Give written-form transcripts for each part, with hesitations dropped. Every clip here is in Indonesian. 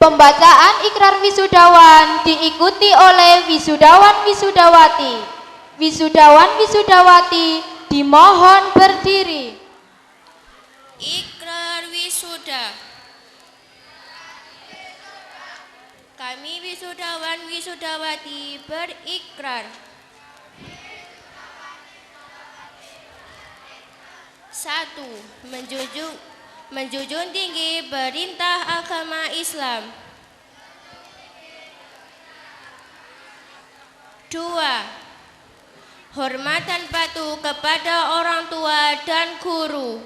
Pembacaan ikrar wisudawan diikuti oleh wisudawan-wisudawati. Wisudawan-wisudawati dimohon berdiri. Ikrar wisuda. Kami wisudawan-wisudawati berikrar. 1. Menjunjung tinggi perintah agama Islam. 2. Hormat dan patuh kepada orang tua dan guru.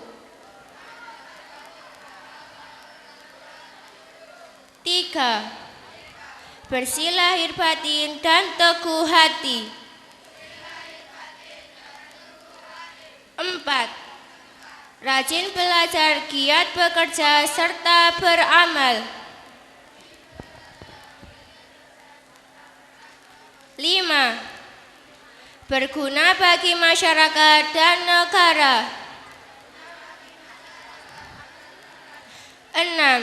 3. Bersih lahir batin dan teguh hati. 4. Rajin belajar, giat bekerja, serta beramal. 5. Berguna bagi masyarakat dan negara. 6.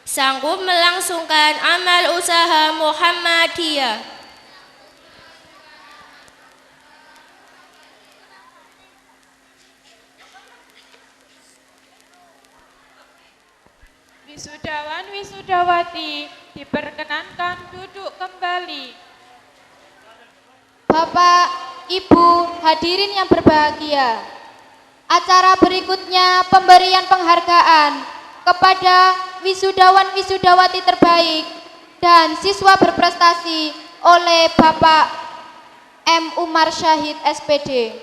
Sanggup melangsungkan amal usaha Muhammadiyah. Wisudawan-wisudawati diperkenankan duduk kembali. Bapak, Ibu, hadirin yang berbahagia. Acara berikutnya pemberian penghargaan kepada wisudawan-wisudawati terbaik dan siswa berprestasi oleh Bapak M. Umar Syahid SPD.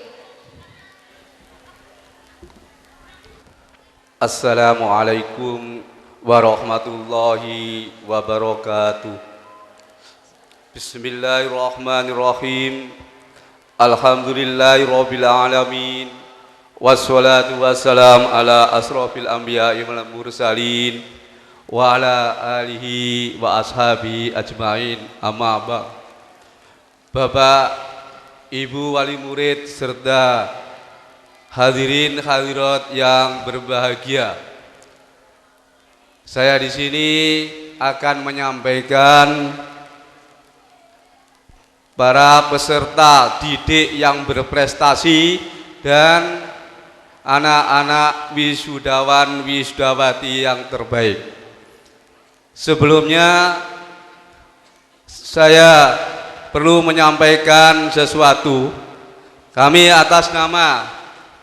Assalamualaikum warahmatullahi wabarakatuh. Bismillahirrahmanirrahim. Alhamdulillahirabbil alamin. Wassalatu wassalam ala asrofil anbiya'i wal mursalin wa ala alihi wa ashabihi ajmain. Amma ba'd. Bapak, Ibu wali murid serta hadirin hadirat yang berbahagia. Saya di sini akan menyampaikan para peserta didik yang berprestasi dan anak-anak wisudawan wisudawati yang terbaik. Sebelumnya saya perlu menyampaikan sesuatu. Kami atas nama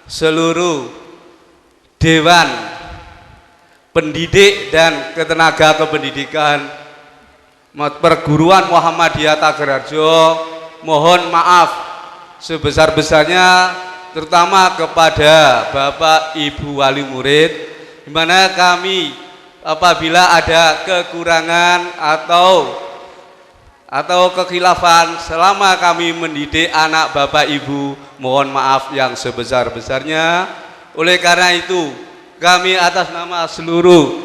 seluruh Dewan Pendidik dan Ketenaga Kependidikan Perguruan Muhammadiyah Tagerharjo mohon maaf sebesar-besarnya, terutama kepada Bapak Ibu wali murid, di mana kami apabila ada kekurangan atau kekhilafan selama kami mendidik anak Bapak Ibu, mohon maaf yang sebesar-besarnya. Oleh karena itu, kami atas nama seluruh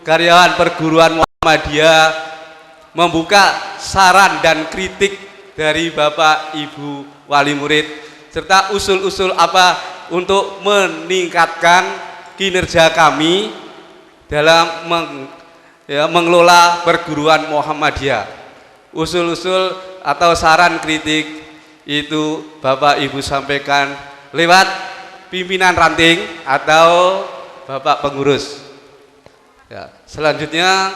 karyawan perguruan Muhammadiyah membuka saran dan kritik dari Bapak Ibu wali murid serta usul-usul apa untuk meningkatkan kinerja kami dalam mengelola perguruan Muhammadiyah. Usul-usul atau saran kritik itu Bapak Ibu sampaikan lewat pimpinan ranting atau Bapak pengurus. Ya, selanjutnya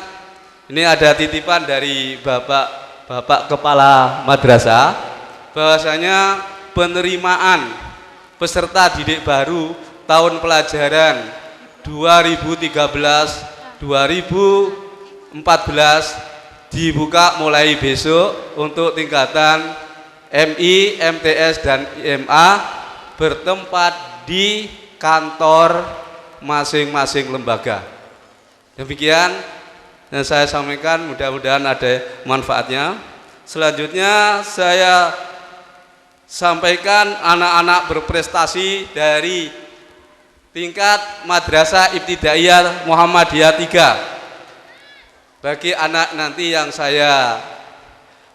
ini ada titipan dari Bapak Kepala Madrasah bahwasanya penerimaan peserta didik baru tahun pelajaran 2013-2014 dibuka mulai besok untuk tingkatan MI, MTS, dan IMA bertempat di kantor masing-masing lembaga. Demikian yang saya sampaikan, mudah-mudahan ada manfaatnya. Selanjutnya saya sampaikan anak-anak berprestasi dari tingkat Madrasah Ibtidaiyah Muhammadiyah 3. Bagi anak nanti yang saya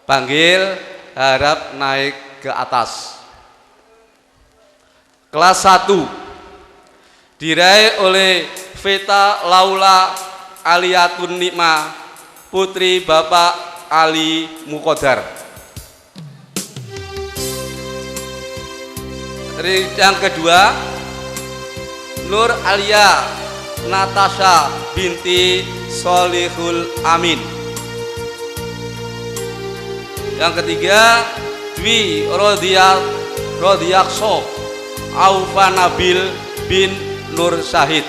panggil harap naik ke atas. Kelas 1 diraih oleh Veta Laula Aliyatun Nikmah putri Bapak Ali Mukodar. Yang kedua, Nur Alia Natasha binti Solihul Amin. Yang ketiga, Dwi Rodiyakso Aufa Nabil bin Nur Syahid.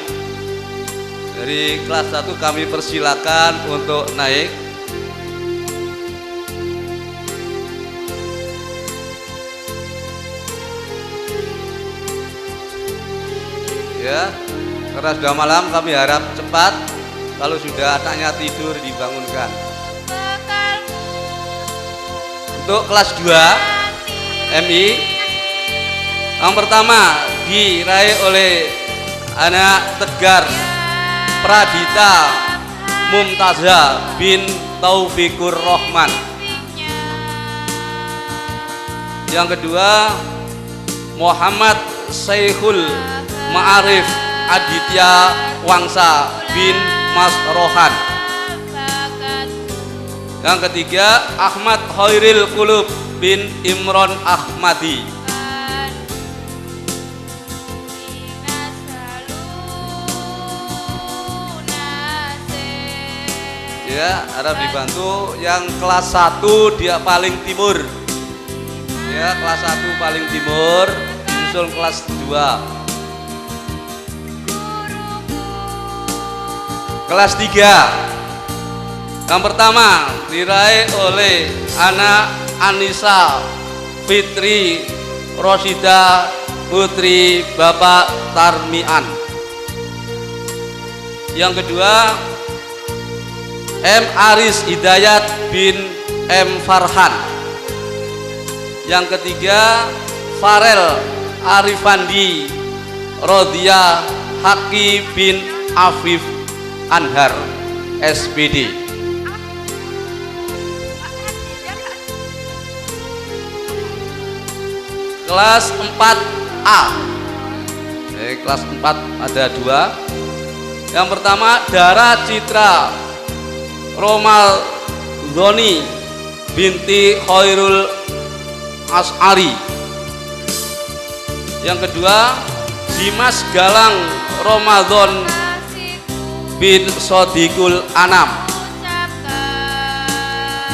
Dari kelas 1 kami persilakan untuk naik. Ya, karena sudah malam kami harap cepat. Kalau sudah anaknya tidur dibangunkan. Untuk kelas 2 MI, yang pertama diraih oleh anak Tegar Pradita Mumtaza bin Taufikur Rahman. Yang kedua, Muhammad Syekhul Ma'arif Aditya Wangsa bin Mas Rohan. Yang ketiga, Ahmad Khairil Qulub bin Imron Ahmadi. Ya, harap dibantu. Yang kelas 1 dia paling timur. Ya, kelas 1 paling timur, disusul kelas 2. Kelas 3. Yang pertama diraih oleh anak Anissa Fitri Rosida putri Bapak Tarmian. Yang kedua, M. Aris Hidayat bin M. Farhan. Yang ketiga, Farel Arifandi Rodia Haki bin Afif Anhar SPD. Kelas 4A. Kelas 4 ada 2. Yang pertama, Dara Citra Romadhoni binti Khairul As'ari. Yang kedua, Dimas Galang Ramadan bin Sodikul Anam.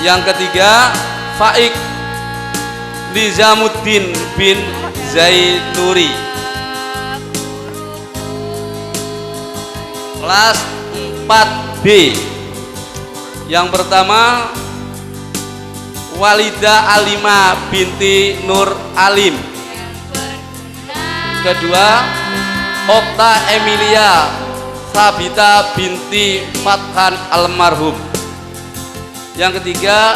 Yang ketiga, Faik Nizamuddin bin Zainuri. Kelas 4B. Yang pertama, Walida Alima binti Nur Alim. Kedua, Okta Emilia Sabita binti Fathan almarhum. Yang ketiga,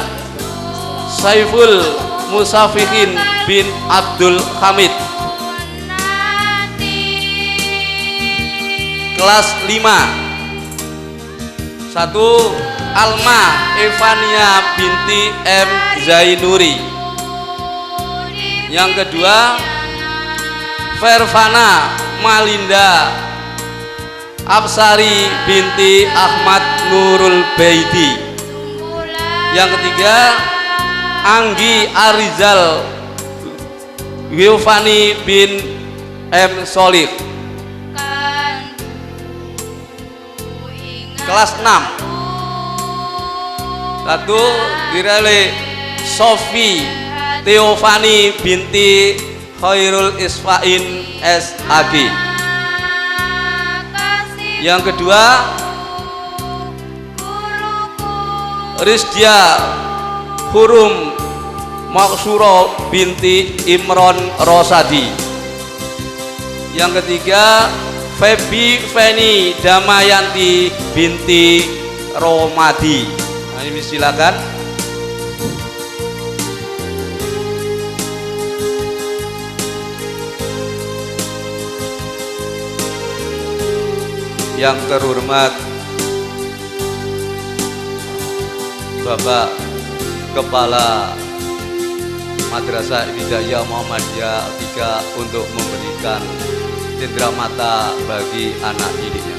Saiful Musafihin bin Abdul Hamid. Kelas 5. 1. Alma Evania binti M. Zainuri. Yang kedua, Vervana Malinda Absari binti Ahmad Nurul Baidi. Yang ketiga, Anggi Arizal Giovanni bin M. Solik. Kelas 6. 1. diraih Sofi Teofani binti Khairul Isfain SAG. Yang kedua, Rizdia Hurum Maksuro binti Imron Rosadi. Yang ketiga, Febi Feni Damayanti binti Romadi. Nah, ini silakan. Yang terhormat Bapak Kepala Madrasah Hidayah Muhammadiyah 3 untuk memberikan cenderamata bagi anak didiknya.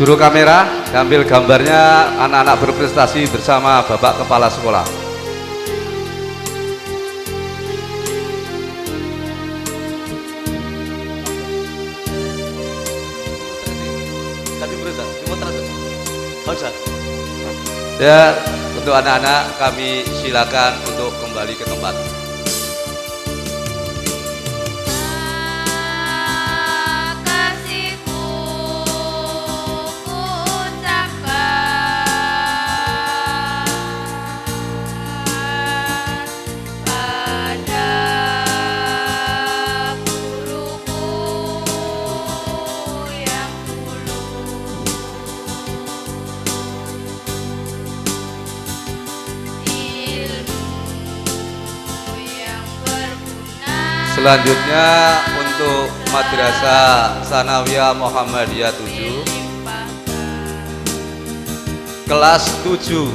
Juru kamera, ambil gambarnya anak-anak berprestasi bersama Bapak Kepala Sekolah. Ya, untuk anak-anak kami silakan untuk kembali ke tempat. Selanjutnya untuk Madrasah Sanawiyah Muhammadiyah 7 kelas 7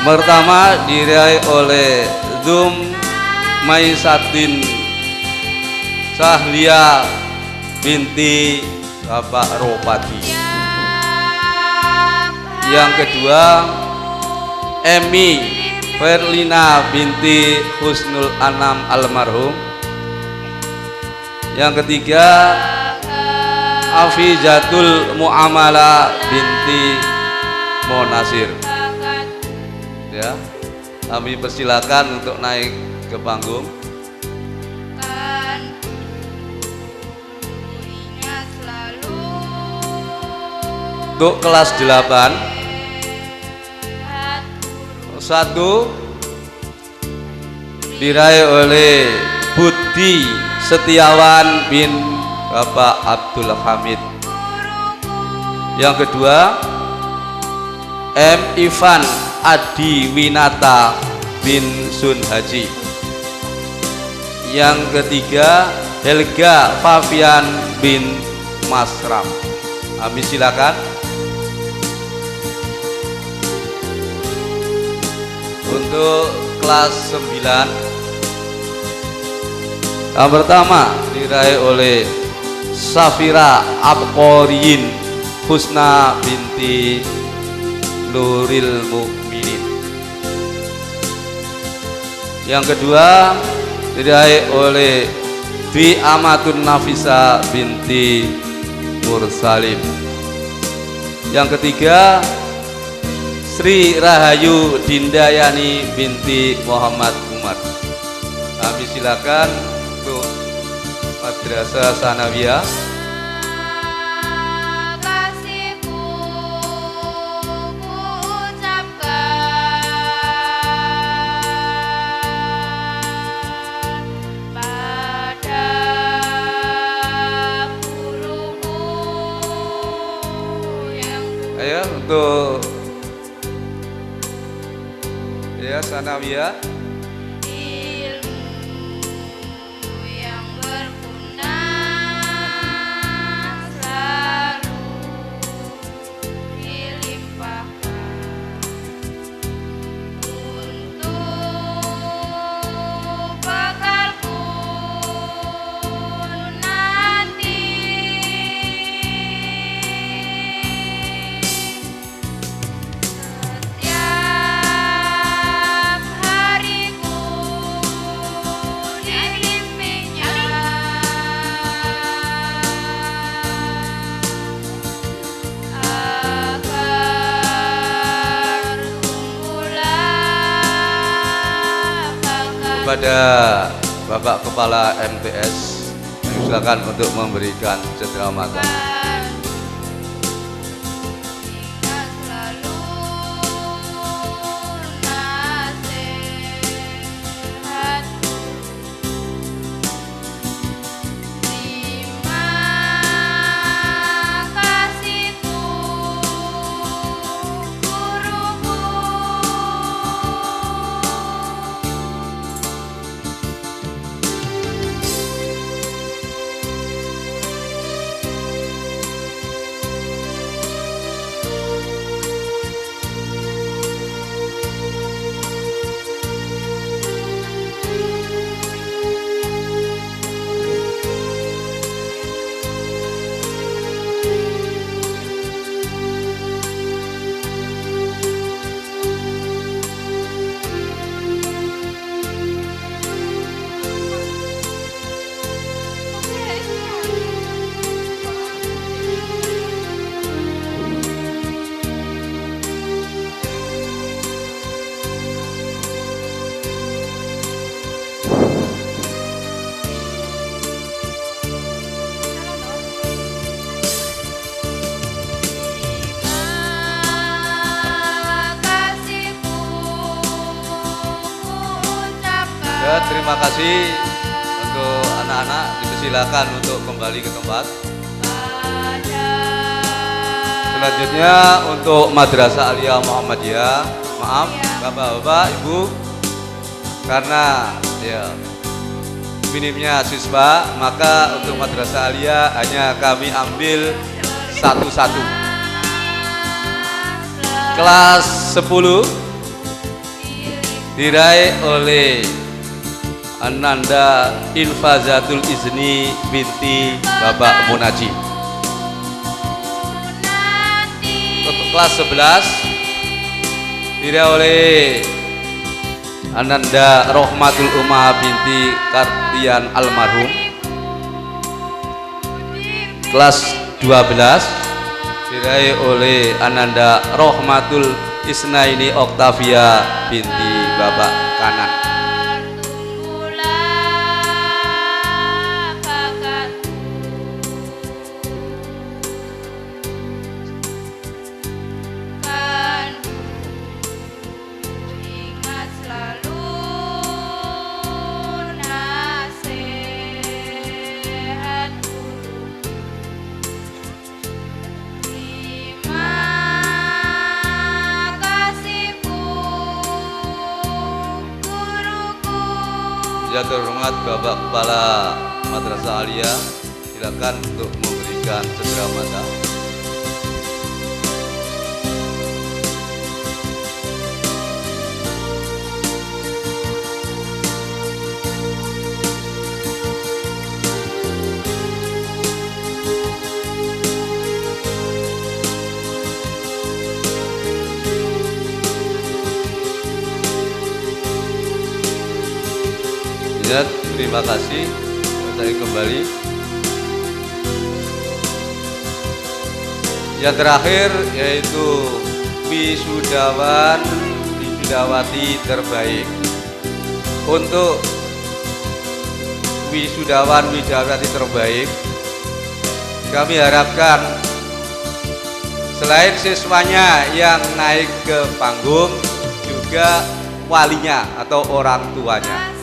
pertama diraih oleh Zum Maisatin Sahlia binti Bapak Ropati. Yang kedua Emi Ferlina binti Husnul Anam almarhum. Yang ketiga Afizatul Muamala binti Monasir. Ya, kami persilakan untuk naik ke panggung. Untuk kelas 8 satu diraih oleh Budi Setiawan bin Bapak Abdul Hamid. Yang kedua M. Ivan Adi Winata bin Sun Haji. Yang ketiga Helga Fabian bin Masram. Kami silakan. Untuk kelas 9 yang pertama diraih oleh Safira Abqoriyin Husna binti Nuril Mukminin. Yang kedua diraih oleh Dwi Amatun Nafisa binti Mursalim. Yang ketiga Sri Rahayu Dindayani binti Muhammad Umar. Kami silakan untuk Madrasah Sanawiyah. Ayo untuk ya Sanawiyah. Ilmu yang berguna selalu dilimpahkan untuk bekalku nanti. Setiap hariku diimpinya agar tumbuhlah bakat. Kepada Bapak Kepala MTS, kami silakan untuk memberikan ceramatan. Hingga selalu nasihatku. Terima kasihku guruku. Ya, terima kasih untuk anak-anak, dipersilakan untuk kembali ke tempat. Selanjutnya untuk Madrasah Aliyah Muhammadiyah, maaf Bapak-bapak, Ibu, karena ya minimnya siswa, maka untuk Madrasah Aliyah hanya kami ambil satu-satu. Kelas 10 diraih oleh Ananda Infazatul Izni binti Bapak Munaji. Untuk kelas 11 diraih oleh Ananda Rohmatul Umah binti Kartian almarhum. Kelas 12 diraih oleh Ananda Rohmatul Isnaini Oktavia binti Bapak Kanan. Yang terhormat Bapak Kepala Madrasah Aliyah, silakan untuk memberikan cenderamata. Ya, terima kasih. Saya kembali. Yang terakhir yaitu wisudawan wisudawati terbaik. Untuk wisudawan wisudawati terbaik, kami harapkan selain siswanya yang naik ke panggung, juga walinya atau orang tuanya.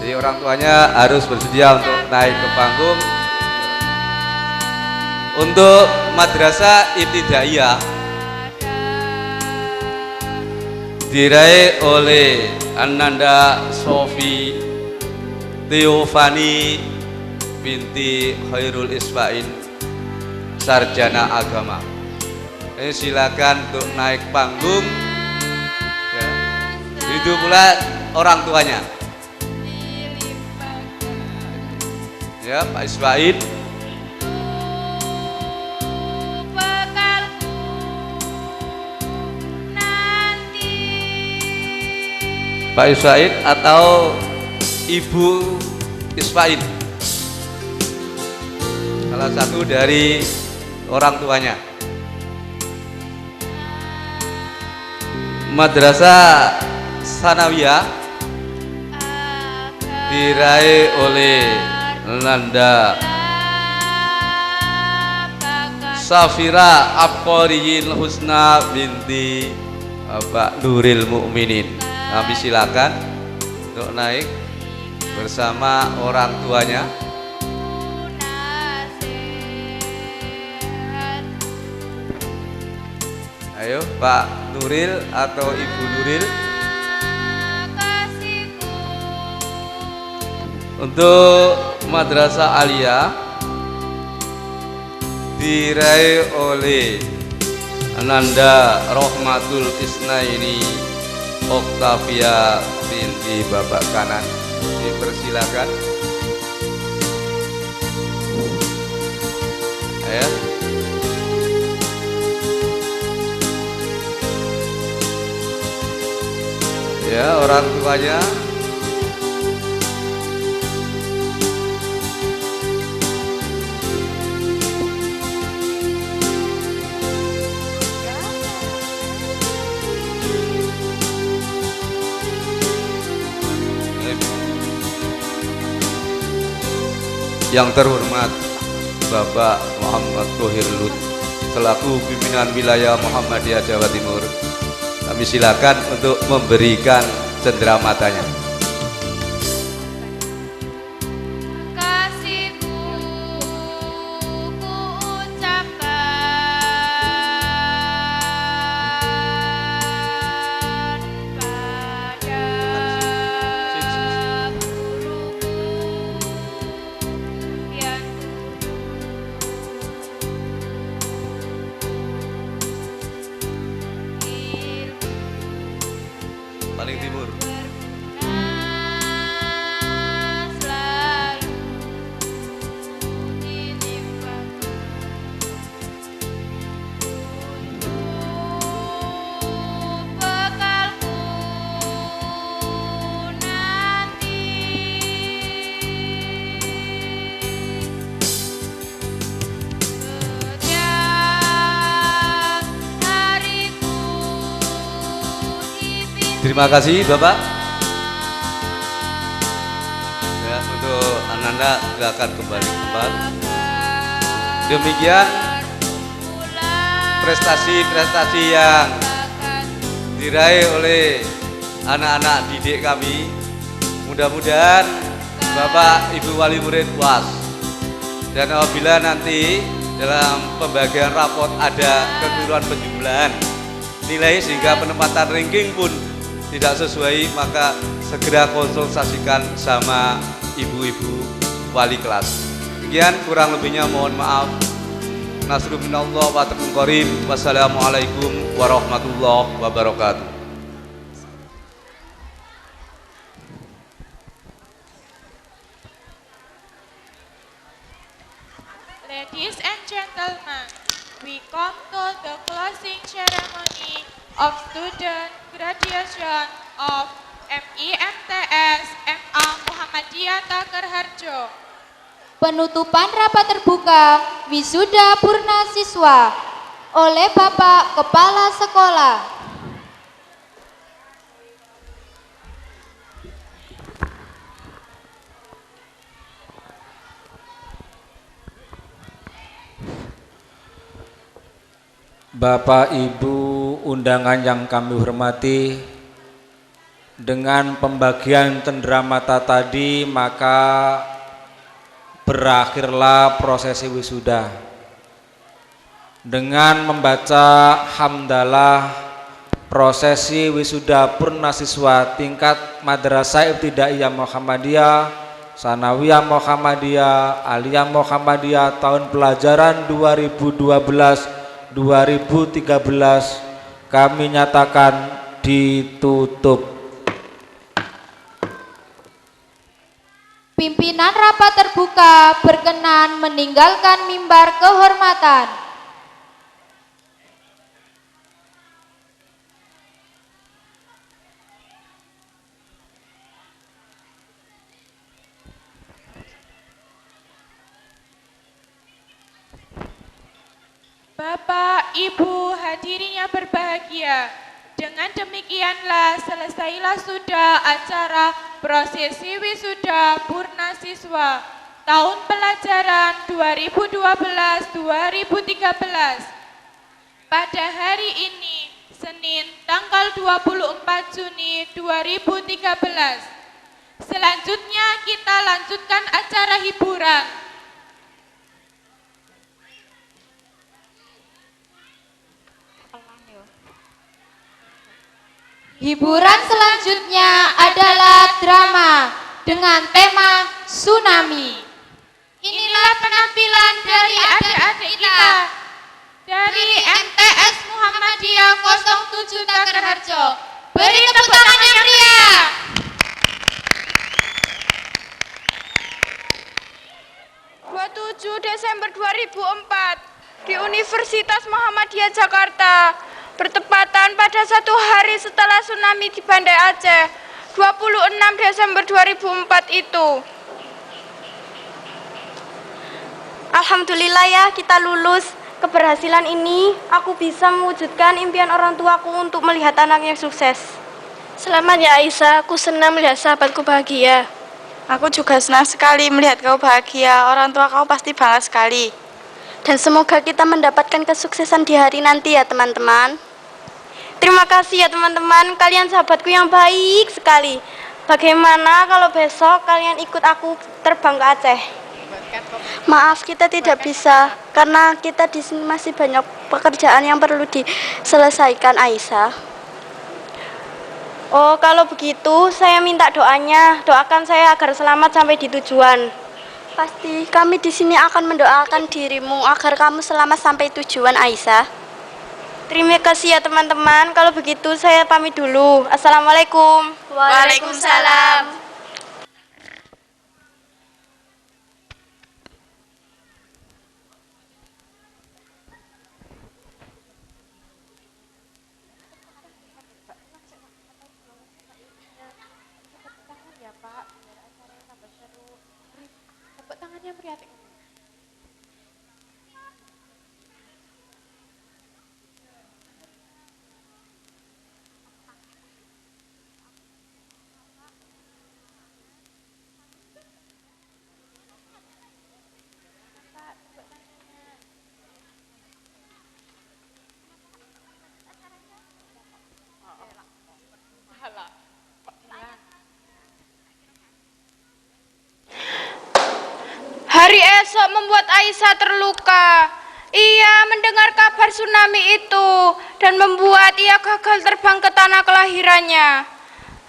Jadi orang tuanya harus bersedia untuk naik ke panggung. Untuk Madrasah Ibtidaiyah diraih oleh Ananda Sofi Teofani binti Khairul Isfain, sarjana agama. Ini silakan untuk naik panggung. Ya. Itu pula orang tuanya. Ya, Pak Isfaid. Pak Isfaid atau Ibu Isfaid, salah satu dari orang tuanya. Madrasah Sanawiyah diraih oleh Nanda Safira Abqariyil Husna binti Bapak Nuril Mukminin. Kami silakan untuk naik bersama orang tuanya. Ayo Pak Nuril atau Ibu Nuril. Untuk Madrasah Aliyah diraih oleh Ananda Rohmatul Isnaini Oktavia binti Bapak Kanan. Dipersilakan. Ayo. Ya, orang tuanya. Yang terhormat Bapak Muhammad Thohir Lut selaku pimpinan wilayah Muhammadiyah Jawa Timur, kami silakan untuk memberikan cenderamata-nya. paling timur. Terima kasih Bapak. Ya, untuk anak-anak silakan kembali ke tempat. Demikian prestasi-prestasi yang diraih oleh anak-anak didik kami. Mudah-mudahan Bapak Ibu wali murid puas. Dan apabila nanti dalam pembagian rapot ada kekeliruan penjumlahan nilai sehingga penempatan ranking pun tidak sesuai, maka segera konsultasikan sama ibu-ibu wali kelas. Sekian, kurang lebihnya mohon maaf. Nasrul minallah wa taqum qarib. Wassalamualaikum warahmatullahi wabarakatuh. Ladies and gentlemen, we come to the closing ceremony of student graduation of MIMTS MA Muhammadiyah Takerharjo. Penutupan rapat terbuka wisuda purna siswa oleh Bapak Kepala Sekolah. Bapak Ibu undangan yang kami hormati, dengan pembagian cenderamata tadi maka berakhirlah prosesi wisuda. Dengan membaca hamdalah, prosesi wisuda purna siswa tingkat Madrasah Ibtidaiyah Muhammadiyah, Sanawiyah Muhammadiyah, Aliyah Muhammadiyah tahun pelajaran 2012-2013 kami nyatakan ditutup. Pimpinan rapat terbuka berkenan meninggalkan mimbar kehormatan. Bapak, Ibu, hadirin yang berbahagia, dengan demikianlah selesailah sudah acara prosesi wisuda purna siswa tahun pelajaran 2012-2013. Pada hari ini, Senin tanggal 24 Juni 2013. Selanjutnya kita lanjutkan acara hiburan. Hiburan selanjutnya adalah drama dengan tema tsunami. Inilah penampilan dari adik-adik kita dari MTS Muhammadiyah 07 Takerharjo. Beri tepuk tangan yang meriah. Desember 2004 di Universitas Muhammadiyah Jakarta, bertepatan pada satu hari setelah tsunami di Banda Aceh, 26 Desember 2004 itu. Alhamdulillah ya, kita lulus. Keberhasilan ini aku bisa mewujudkan impian orang tuaku untuk melihat anaknya sukses. Selamat ya Aisyah, aku senang melihat sahabatku bahagia. Aku juga senang sekali melihat kau bahagia, orang tua kau pasti bangga sekali. Dan semoga kita mendapatkan kesuksesan di hari nanti ya teman-teman. Terima kasih ya teman-teman, kalian sahabatku yang baik sekali. Bagaimana kalau besok kalian ikut aku terbang ke Aceh? Maaf, kita tidak bisa karena kita di sini masih banyak pekerjaan yang perlu diselesaikan, Aisyah. Oh, kalau begitu saya minta doanya. Doakan saya agar selamat sampai di tujuan. Pasti kami di sini akan mendoakan dirimu agar kamu selamat sampai tujuan, Aisyah. Terima kasih ya teman-teman. Kalau begitu saya pamit dulu. Assalamualaikum. Waalaikumsalam. Tepuk tangannya meriah. Hari esok membuat Aisyah terluka. Ia mendengar kabar tsunami itu dan membuat ia gagal terbang ke tanah kelahirannya.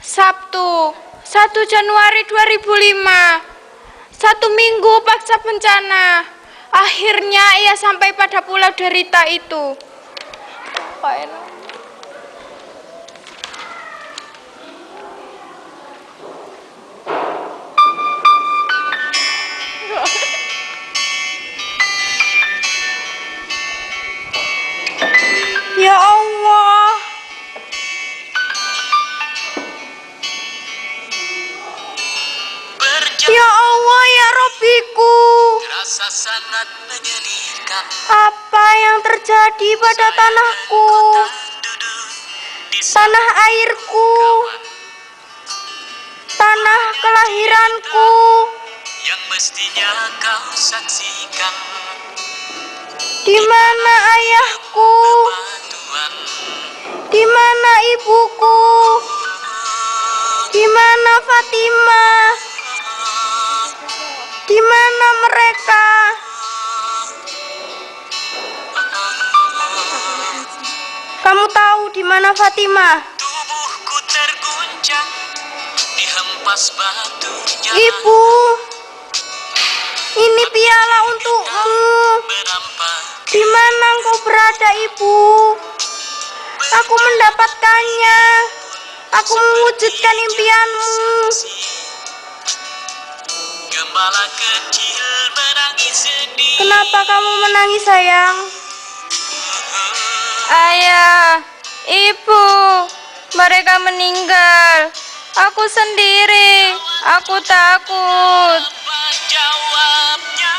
Sabtu, 1 Januari 2005. 1 minggu pasca bencana. Akhirnya ia sampai pada pulau derita itu. Ya Allah. Ya Allah, ya Robbiku. Apa yang terjadi pada tanahku? Tanah airku. Tanah kelahiranku. Yang mestinya kau saksikan. Di mana ayahku? Di mana ibuku? Di mana Fatimah? Di mana mereka? Kamu tahu di mana Fatimah? Tubuhku terguncang dihempas batu jalan. Ibu, ini piala untukmu. Di mana engkau berada, Ibu? Aku mendapatkannya. Aku mewujudkan impianmu. Gembala kecil menangis sedih. Kenapa kamu menangis, sayang? Ayah, ibu, mereka meninggal. Aku sendiri, aku takut. Apa jawabnya?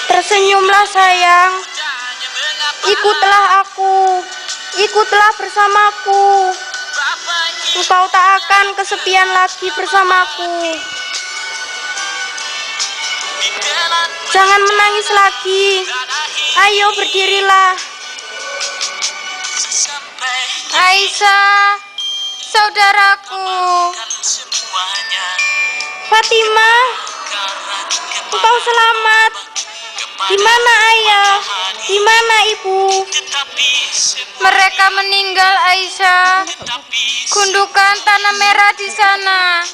Tersenyumlah, sayang. Ikutlah aku. Ikutlah bersamaku. Engkau tak akan kesepian lagi bersamaku. Jangan menangis lagi. Ayo berdirilah. Aisyah, saudaraku. Fatimah, engkau selamat. Di mana ayah? Di mana ibu? Mereka meninggal, Aisyah. Gundukan tanah merah di sana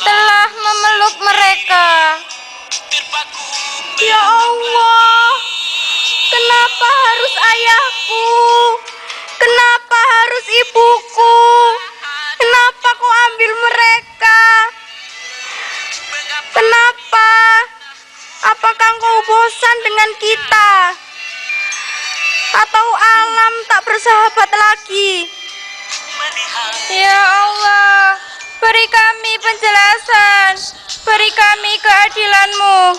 telah memeluk mereka. Ya Allah, kenapa harus ayahku? Kenapa harus ibuku? Kenapa kau ambil mereka? Kenapa? Apakah kau bosan dengan kita? Atau alam tak bersahabat lagi? Ya Allah, beri kami penjelasan, beri kami keadilan-Mu.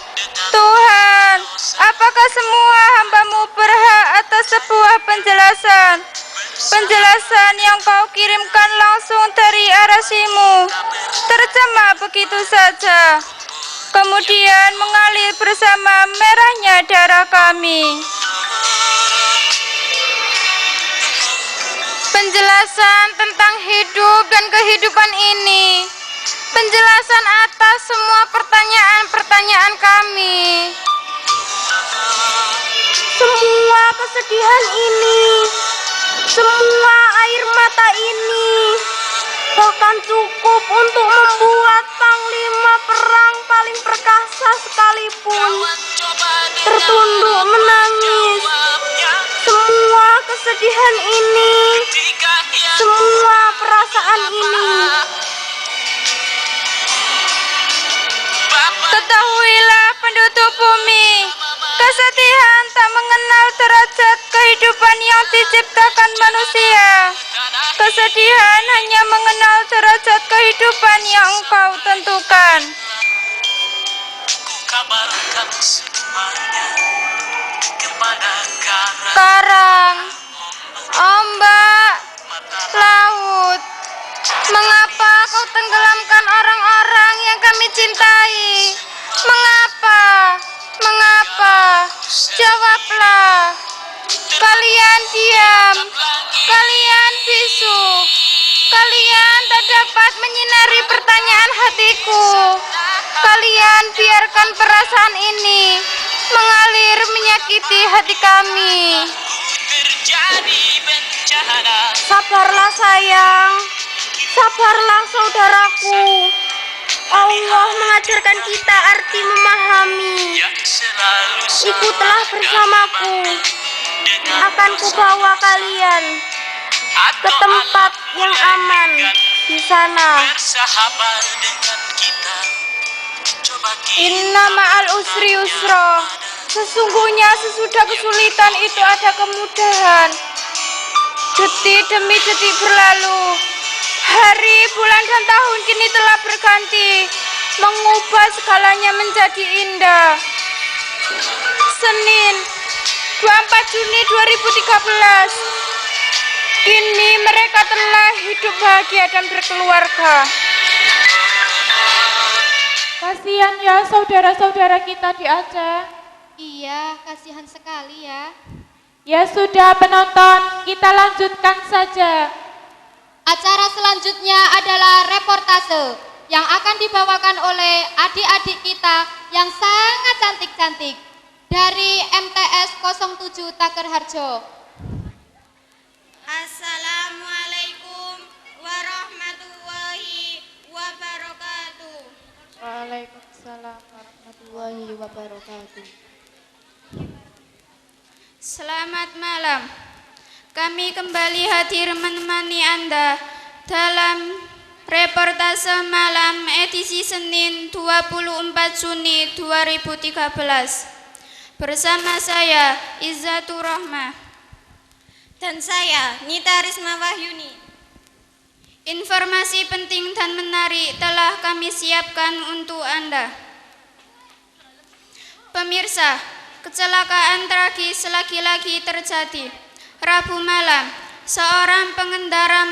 Tuhan, apakah semua hamba-Mu berhak atas sebuah penjelasan? Penjelasan yang Kau kirimkan langsung dari arasy-Mu, tercemah begitu saja, kemudian mengalir bersama merahnya darah kami. Penjelasan tentang hidup dan kehidupan ini, penjelasan atas semua pertanyaan-pertanyaan kami. Semua kesedihan ini, semua air mata ini, bahkan cukup untuk membuat panglima perang paling perkasa sekalipun tertunduk menangis. semua kesedihan ini, semua perasaan ini. Ketahuilah penduduk bumi, kesedihan tak mengenal derajat kehidupan yang diciptakan manusia. Kesedihan hanya mengenal derajat kehidupan yang Engkau tentukan. Kabarkan semuanya kepada Karang, ombak, laut, mengapa kau tenggelamkan orang-orang yang kami cintai? Mengapa? Mengapa? Jawablah. Kalian diam, kalian bisu, kalian tak dapat menyinari pertanyaan hatiku. Kalian biarkan perasaan ini mengalir menyakiti hati kami. terjadi bencana Sabarlah sayang, sabarlah saudaraku. Allah mengajarkan kita arti memahami. yang selalu Ikutlah bersamaku, akan kubawa kalian ke tempat yang aman di sana. bersahabat dengan kita. Coba kita Inna ma'al usri yusra. Sesungguhnya sesudah kesulitan itu ada kemudahan. Detik demi detik berlalu. Hari, bulan, dan tahun kini telah berganti, mengubah segalanya menjadi indah. Senin, 24 Juni 2013. Kini mereka telah hidup bahagia dan berkeluarga. Kasihan ya saudara-saudara kita di Aceh. Iya, kasihan sekali ya. Ya sudah penonton, kita lanjutkan saja. Acara selanjutnya adalah reportase yang akan dibawakan oleh adik-adik kita yang sangat cantik-cantik dari MTS 07 Takerharjo. Assalamualaikum warahmatullahi wabarakatuh. Waalaikumsalam warahmatullahi wabarakatuh. Selamat malam. Kami kembali hadir menemani Anda dalam reportase malam edisi Senin 24 Juni 2013. Bersama saya Izzatur Rahmah Dan saya Nita Risma Wahyuni. Informasi penting dan menarik telah kami siapkan untuk Anda. Pemirsa, kecelakaan tragis lagi-lagi terjadi. Rabu malam, seorang pengendara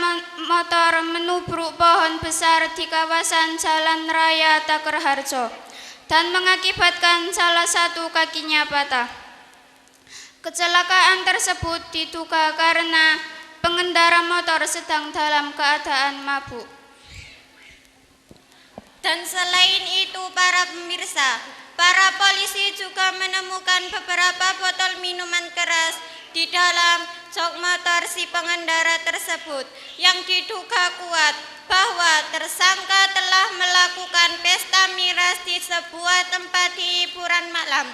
motor menubruk pohon besar di kawasan Jalan Raya Takerharjo dan mengakibatkan salah satu kakinya patah. Kecelakaan tersebut diduga karena pengendara motor sedang dalam keadaan mabuk. Dan selain itu para pemirsa, para polisi juga menemukan beberapa botol minuman keras di dalam jok motor si pengendara tersebut yang diduga kuat bahwa tersangka telah melakukan pesta miras di sebuah tempat hiburan malam.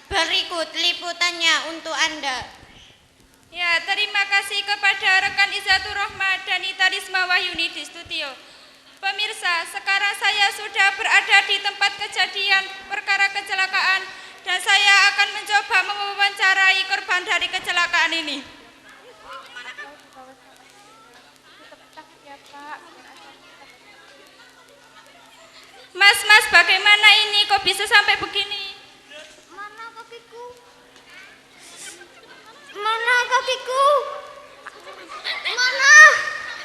Berikut liputannya untuk Anda. Ya, terima kasih kepada rekan Izzatur Rahmah dan Nita Risma Wahyuni di studio. Pemirsa, sekarang saya sudah berada di tempat kejadian perkara kecelakaan dan saya akan mencoba mewawancarai korban dari kecelakaan ini. Mas, bagaimana ini? Kok bisa sampai begini? Mana kakiku? Mana kakiku?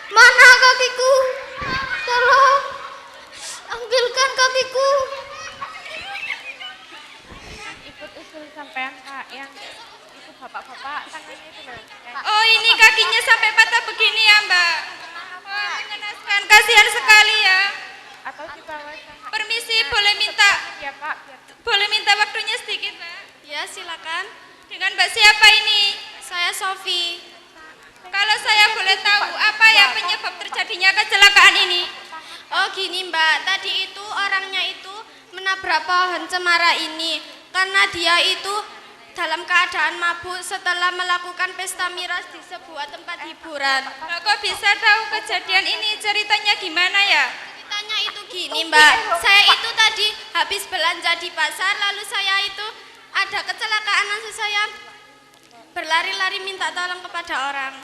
Mana kakiku? Tolong ambilkan kakiku. Ikut usul sampean Kak, yang itu bapak-bapak tangannya itu loh. Oh, ini kakinya sampai patah begini ya, Mbak? Wah, mengenaskan. Kasihan sekali ya. Atau di bawah sana. Permisi, boleh minta Ya Pak, biar waktunya sedikit, Mbak? Ya, silakan. Dengan Mbak siapa ini? Saya Sofi. Kalau saya boleh tahu, apa ya penyebab terjadinya kecelakaan ini? Oh gini Mbak, tadi itu orangnya itu menabrak pohon cemara ini karena dia itu dalam keadaan mabuk setelah melakukan pesta miras di sebuah tempat hiburan. Kok bisa tahu kejadian ini? Ceritanya gimana ya? Ceritanya itu gini Mbak, saya itu tadi habis belanja di pasar, lalu saya itu ada kecelakaan, langsung saya berlari-lari minta tolong kepada orang.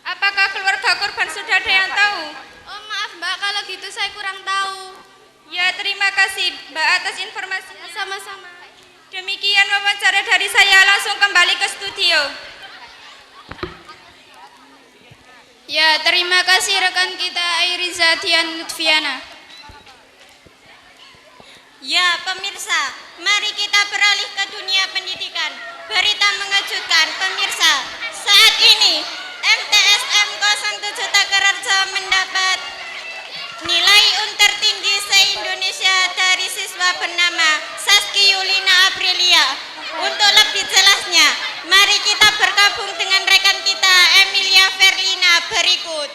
Apakah keluarga korban sudah ada yang tahu? Oh maaf Mbak, kalau gitu saya kurang tahu. Ya, terima kasih Mbak atas informasinya. Sama-sama. Demikian wawancara dari saya, langsung kembali ke studio. Ya, terima kasih rekan kita Airiza Dian Lutfiana. Ya, pemirsa, mari kita beralih ke dunia pendidikan. Berita mengejutkan, pemirsa. Saat ini, MTSM 07 Takerarjo mendapat nilai tertinggi se-Indonesia dari siswa bernama Saski Yulina Aprilia. Untuk lebih jelasnya, mari kita bergabung dengan rekan kita Emilia Verlina berikut.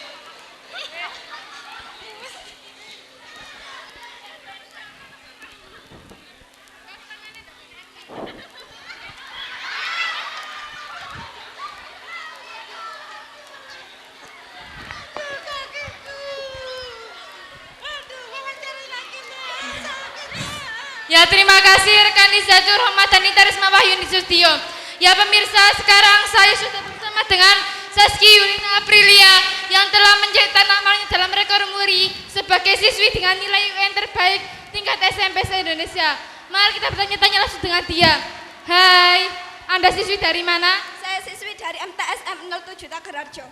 Ya, terima kasih rekan Izatur Rahmat dan Nita Risma Wahyu di studio. Ya pemirsa, sekarang saya sudah bersama dengan Saski Yulina Aprilia yang telah mencetak namanya dalam rekor muri sebagai siswi dengan nilai UN terbaik tingkat SMP se-Indonesia. Mari kita bertanya-tanya langsung dengan dia. Hai, Anda siswi dari mana? Saya siswi dari MTSM 07 Takerarjo.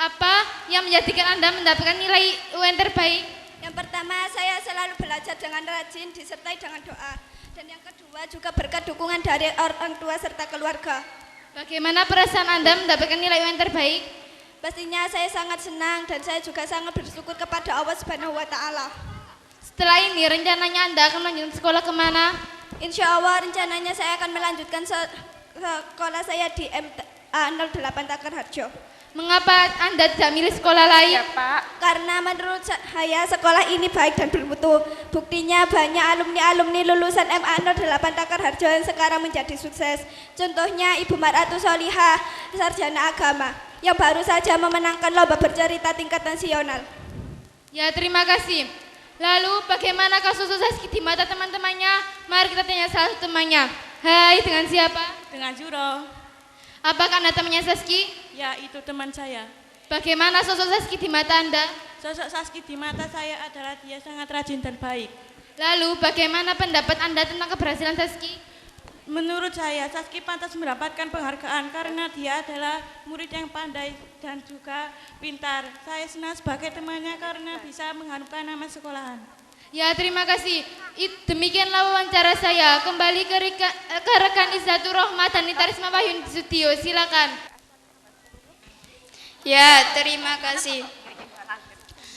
Apa yang menjadikan Anda mendapatkan nilai UN terbaik? Yang pertama, saya selalu belajar dengan rajin disertai dengan doa. Dan yang kedua juga berkat dukungan dari orang tua serta keluarga. Bagaimana perasaan Anda mendapatkan nilai UN terbaik? Pastinya saya sangat senang dan saya juga sangat bersyukur kepada Allah Subhanahu wa Ta'ala. Setelah ini rencananya Anda akan melanjutkan sekolah kemana? Insya Allah rencananya saya akan melanjutkan sekolah saya di MTA 08 Takerarjo. Mengapa Anda tidak milih sekolah lain? Ya Pak, karena menurut saya sekolah ini baik dan bermutu. Buktinya banyak alumni-alumni lulusan MA 08 Takerarjo yang sekarang menjadi sukses. Contohnya Ibu Maratu Solihah, sarjana agama, yang baru saja memenangkan lomba bercerita tingkat nasional. Ya, terima kasih. Lalu bagaimana kasus Saski di mata teman-temannya? Mari kita tanya salah satu temannya. Hai, dengan siapa? Dengan Juro. Apakah Anda temannya Saski? Ya, itu teman saya. Bagaimana sosok Saski di mata Anda? Sosok Saski di mata saya adalah dia sangat rajin dan baik. Lalu bagaimana pendapat Anda tentang keberhasilan Saski? Menurut saya, Saski pantas mendapatkan penghargaan karena dia adalah murid yang pandai dan juga pintar. Saya senang sebagai temannya karena bisa mengharumkan nama sekolahan. Ya, terima kasih. Demikianlah wawancara saya. Kembali ke rekan Izatur Rahmat dan Nita Risma Wahyu di studio. Silakan. Ya, terima kasih.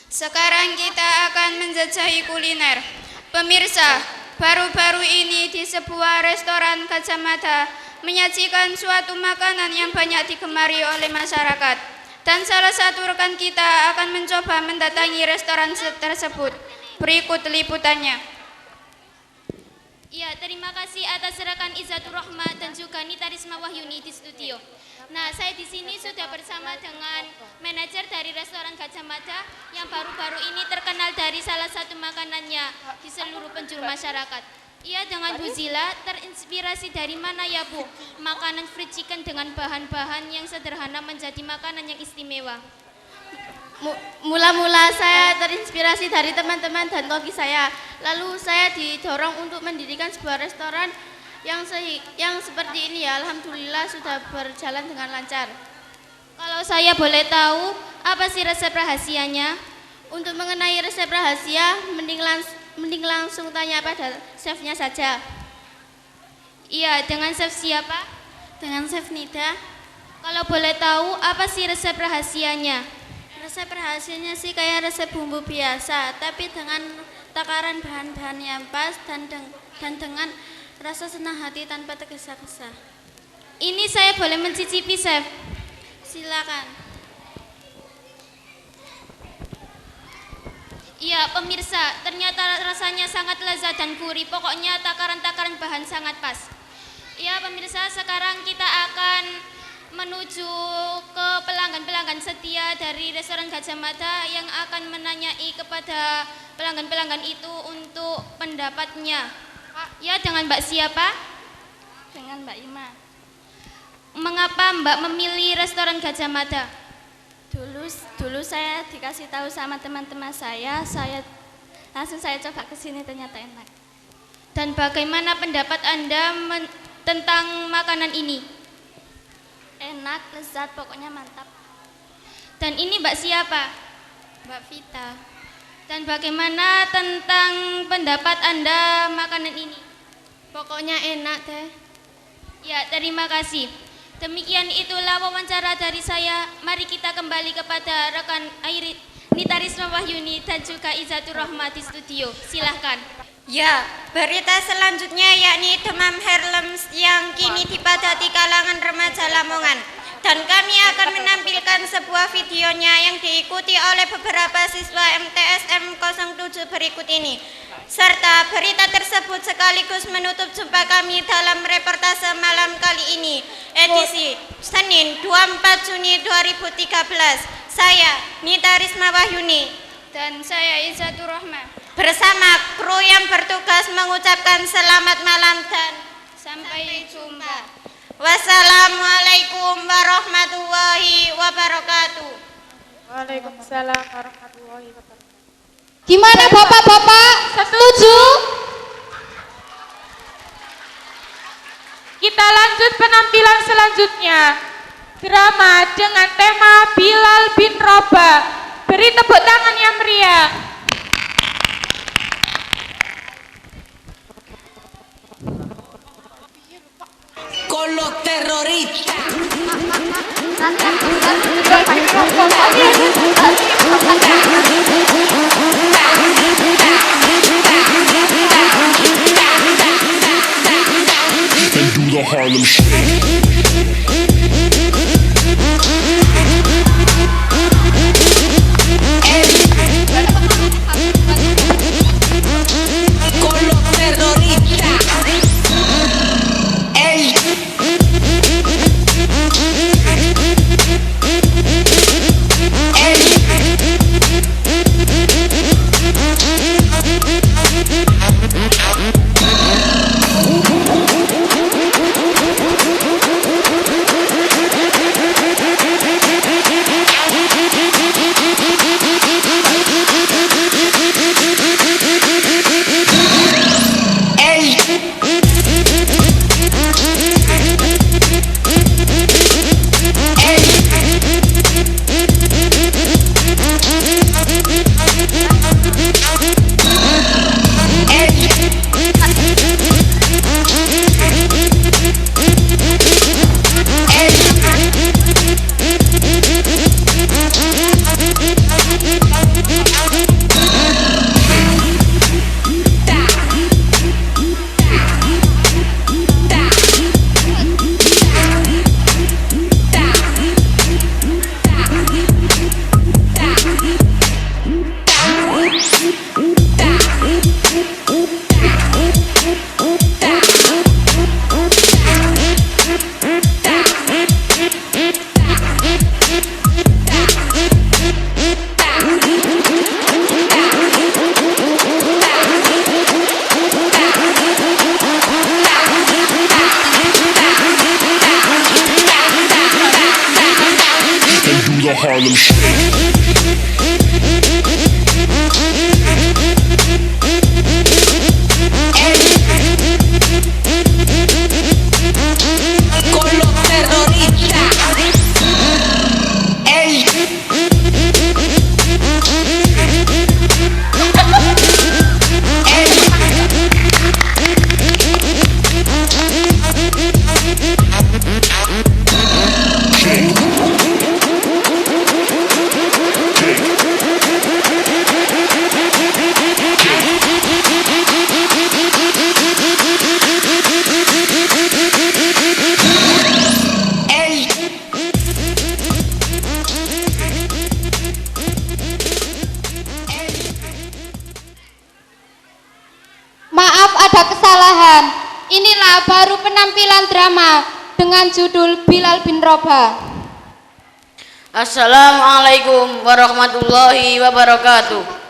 Sekarang kita akan menjajahi kuliner. Pemirsa, baru-baru ini di sebuah restoran kacamata menyajikan suatu makanan yang banyak digemari oleh masyarakat. Dan salah satu rekan kita akan mencoba mendatangi restoran tersebut. Berikut liputannya. Ya, terima kasih atas rekan Izatur Rahmat dan juga Nita Risma Wahyuni di studio. Nah, saya di sini sudah bersama dengan manajer dari restoran Gajah Mada yang baru-baru ini terkenal dari salah satu makanannya di seluruh penjuru masyarakat. Ia dengan Bu Zila terinspirasi dari mana ya Bu? Makanan fried chicken dengan bahan-bahan yang sederhana menjadi makanan yang istimewa. Mula-mula saya terinspirasi dari teman-teman dan koki saya. Lalu saya didorong untuk mendirikan sebuah restoran yang seperti ini ya. Alhamdulillah sudah berjalan dengan lancar. Kalau saya boleh tahu, apa sih resep rahasianya? Untuk mengenai resep rahasia, mending langsung tanya pada chefnya saja. Iya, dengan chef siapa? Dengan chef Nida. Kalau boleh tahu, apa sih resep rahasianya? Resep rahasianya sih kayak resep bumbu biasa, tapi dengan takaran bahan-bahan yang pas dan dengan rasa senang hati tanpa tergesa-gesa. Ini saya boleh mencicipi, chef? Silakan. Iya, pemirsa, ternyata rasanya sangat lezat dan gurih. Pokoknya takaran-takaran bahan sangat pas. Ya pemirsa, sekarang kita akan menuju ke pelanggan-pelanggan setia dari restoran Gajah Mada yang akan menanyai kepada pelanggan-pelanggan itu untuk pendapatnya. Ya, dengan Mbak siapa? Dengan Mbak Ima. Mengapa Mbak memilih restoran Gajah Mada? Dulu saya dikasih tahu sama teman-teman saya langsung saya coba ke sini, ternyata enak. Dan bagaimana pendapat Anda tentang makanan ini? Enak, lezat, pokoknya mantap. Dan ini Mbak siapa? Mbak Vita. Dan bagaimana tentang pendapat Anda makanan ini? Pokoknya enak deh. Ya, terima kasih. Demikian itulah wawancara dari saya. Mari kita kembali kepada rekan Nita Risma Wahyuni dan juga Izatur Rahma di studio. Silahkan. Ya, berita selanjutnya yakni demam Harlems yang kini dipadati kalangan remaja Lamongan. Dan kami akan menampilkan sebuah videonya yang diikuti oleh beberapa siswa MTSM 07 berikut ini. Serta berita tersebut sekaligus menutup jumpa kami dalam reportase malam kali ini, edisi Senin 24 Juni 2013. Saya Nita Risma Wahyuni Dan saya Izatur Rahma. bersama kru yang bertugas mengucapkan selamat malam dan Sampai jumpa. wassalamualaikum warahmatullahi wabarakatuh. Waalaikumsalam warahmatullahi wabarakatuh. Gimana Bapak-bapak? Setuju? Kita lanjut penampilan selanjutnya. Drama dengan tema Bilal bin Rabah. Beri tepuk tangan yang meriah. Con los terroristas. And do the Harlem Shake. Con los terroristas. Ey. The Harlem Shake. Con los terroristas. Ey. baru penampilan drama dengan judul Bilal bin Rabah. Assalamualaikum warahmatullahi wabarakatuh.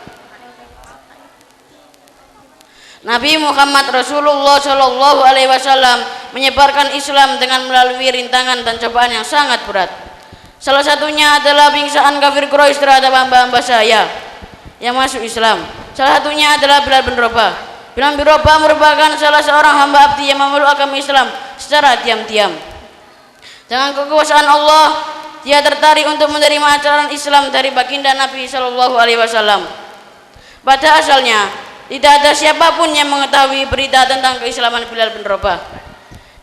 Nabi Muhammad Rasulullah Shallallahu Alaihi Wasallam menyebarkan Islam dengan melalui rintangan dan cobaan yang sangat berat. Salah satunya adalah bingsaan kafir Quraisy terhadap hamba-hamba saya yang masuk Islam. Salah satunya adalah Bilal bin Rabah. Bilal bin Rabah merupakan salah seorang hamba abdi yang memeluk agama Islam secara diam-diam. Dengan kekuasaan Allah, dia tertarik untuk menerima ajaran Islam dari baginda Nabi Shallallahu Alaihi Wasallam. Pada asalnya, tidak ada siapapun yang mengetahui berita tentang keislaman Bilal bin Rabah.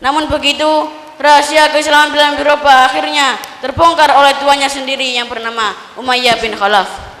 Namun begitu, rahasia keislaman Bilal bin Rabah akhirnya terbongkar oleh tuannya sendiri yang bernama Umayyah bin Khalaf.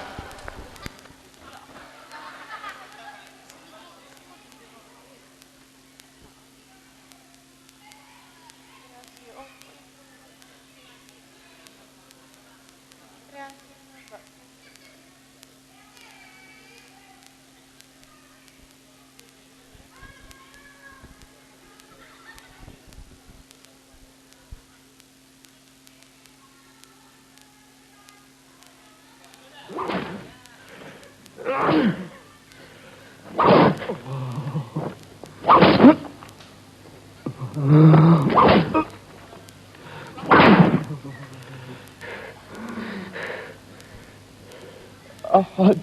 أحد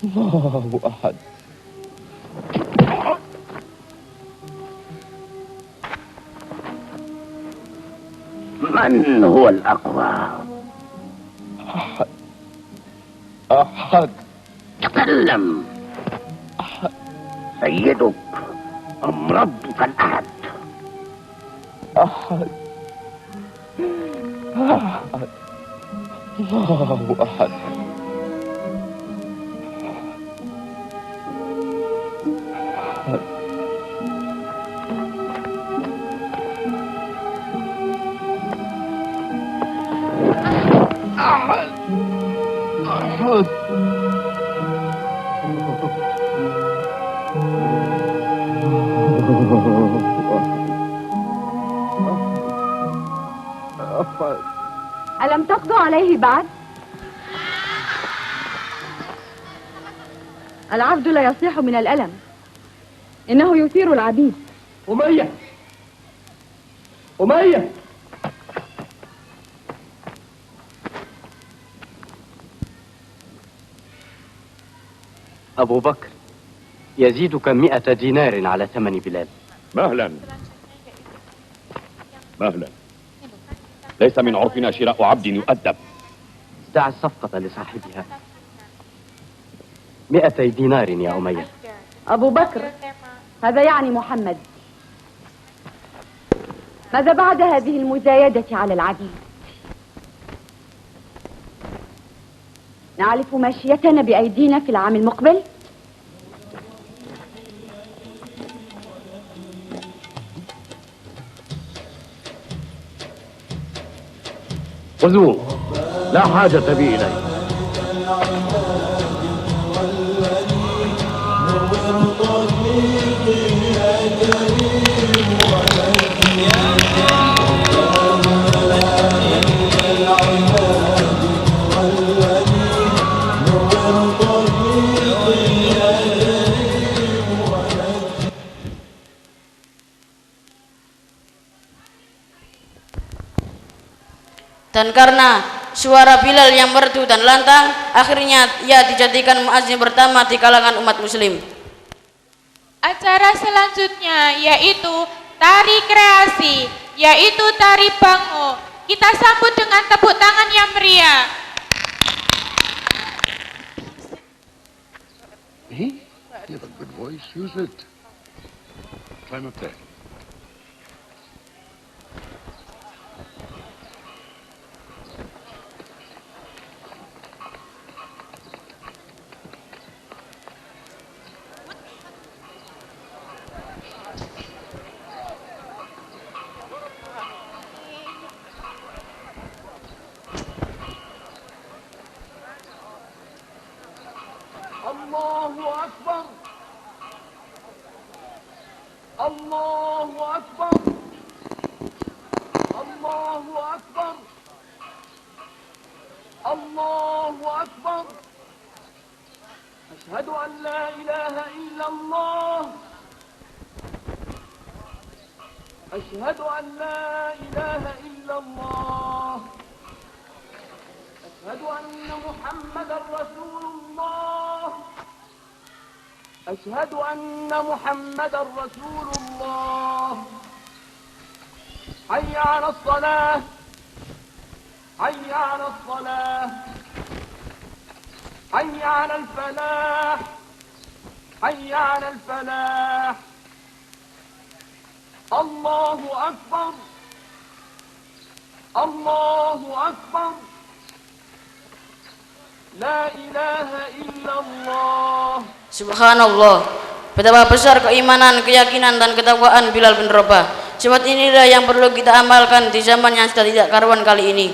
الله أحد من هو الأقوى؟ أحد أحد تكلم. أحد سيدك أم ربك الأحد؟ أحد أحد الله أحد أحد أحد أحد ألم تقضوا عليه بعد؟ العبد لا يصيح من الألم، إنه يثير العبيد. أمية أمية أبو بكر يزيدك 100 دينار على ثمن بلال. مهلا مهلا، ليس من عرفنا شراء عبد يؤدب. دع الصفقة لصاحبها. 200 دينار يا أمية. أبو بكر، هذا يعني محمد. ماذا بعد هذه المزايدة على العبيد؟ نعرف ماشيتنا بأيدينا في العام المقبل؟ خذوه، لا حاجة بي إليه. Dan karena suara Bilal yang merdu dan lantang, akhirnya ia dijadikan muadzin pertama di kalangan umat muslim. Acara selanjutnya yaitu tari kreasi, yaitu tari bango. Kita sambut dengan tepuk tangan yang meriah. You have a good voice, use it. Climb up there. الله أكبر. الله أكبر الله أكبر الله أكبر أشهد أن لا إله إلا الله أشهد أن لا إله إلا الله أشهد أن محمدا رسول الله أشهد أن محمدا رسول الله حي على الصلاة حي على الصلاة حي على الفلاح حي على الفلاح الله أكبر الله أكبر لا إله إلا الله. Subhanallah, betapa besar keimanan, keyakinan dan ketakwaan Bilal bin Rabah. Sifat inilah yang perlu kita amalkan di zaman yang sudah tidak karuan kali ini.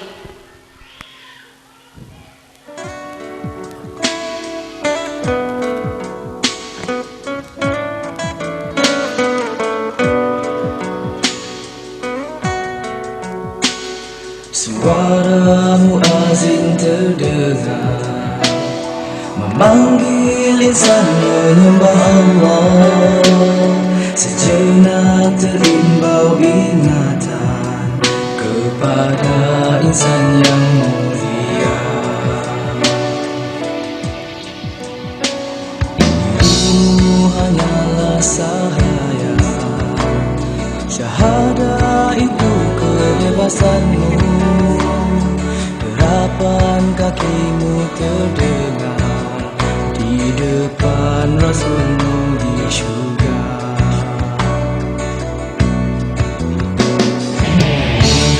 Suara muazin terdengar memanggil insan menyembah Allah. Sejenak terimbau ingatan kepada insan yang mulia. Dirimu hanyalah sahaya, syahadah itu kebebasanmu. Derapan kakimu terdengar di depan Rasulmu di syurga.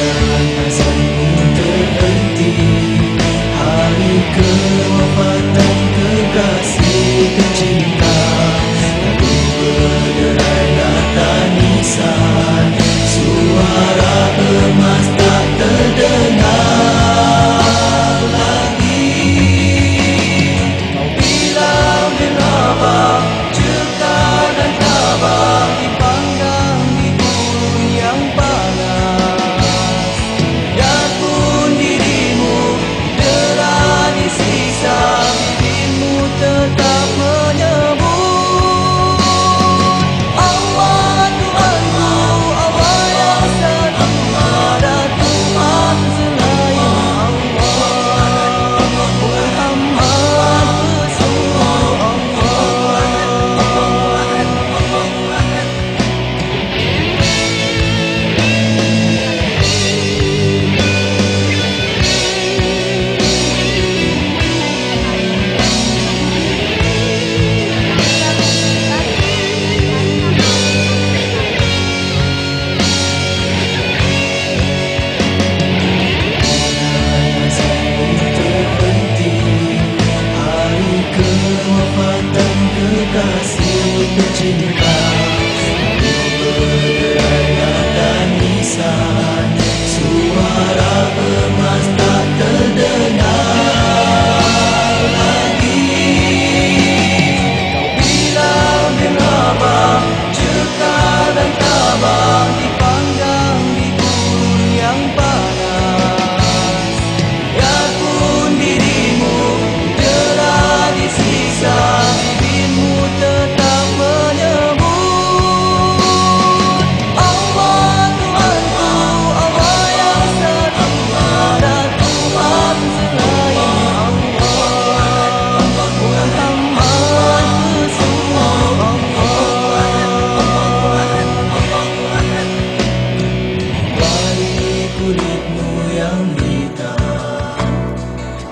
Dan azanmu terhenti, hari kewafatan kekasih tercinta. Lalu berderailah tangisan, suara emas tak terdengar.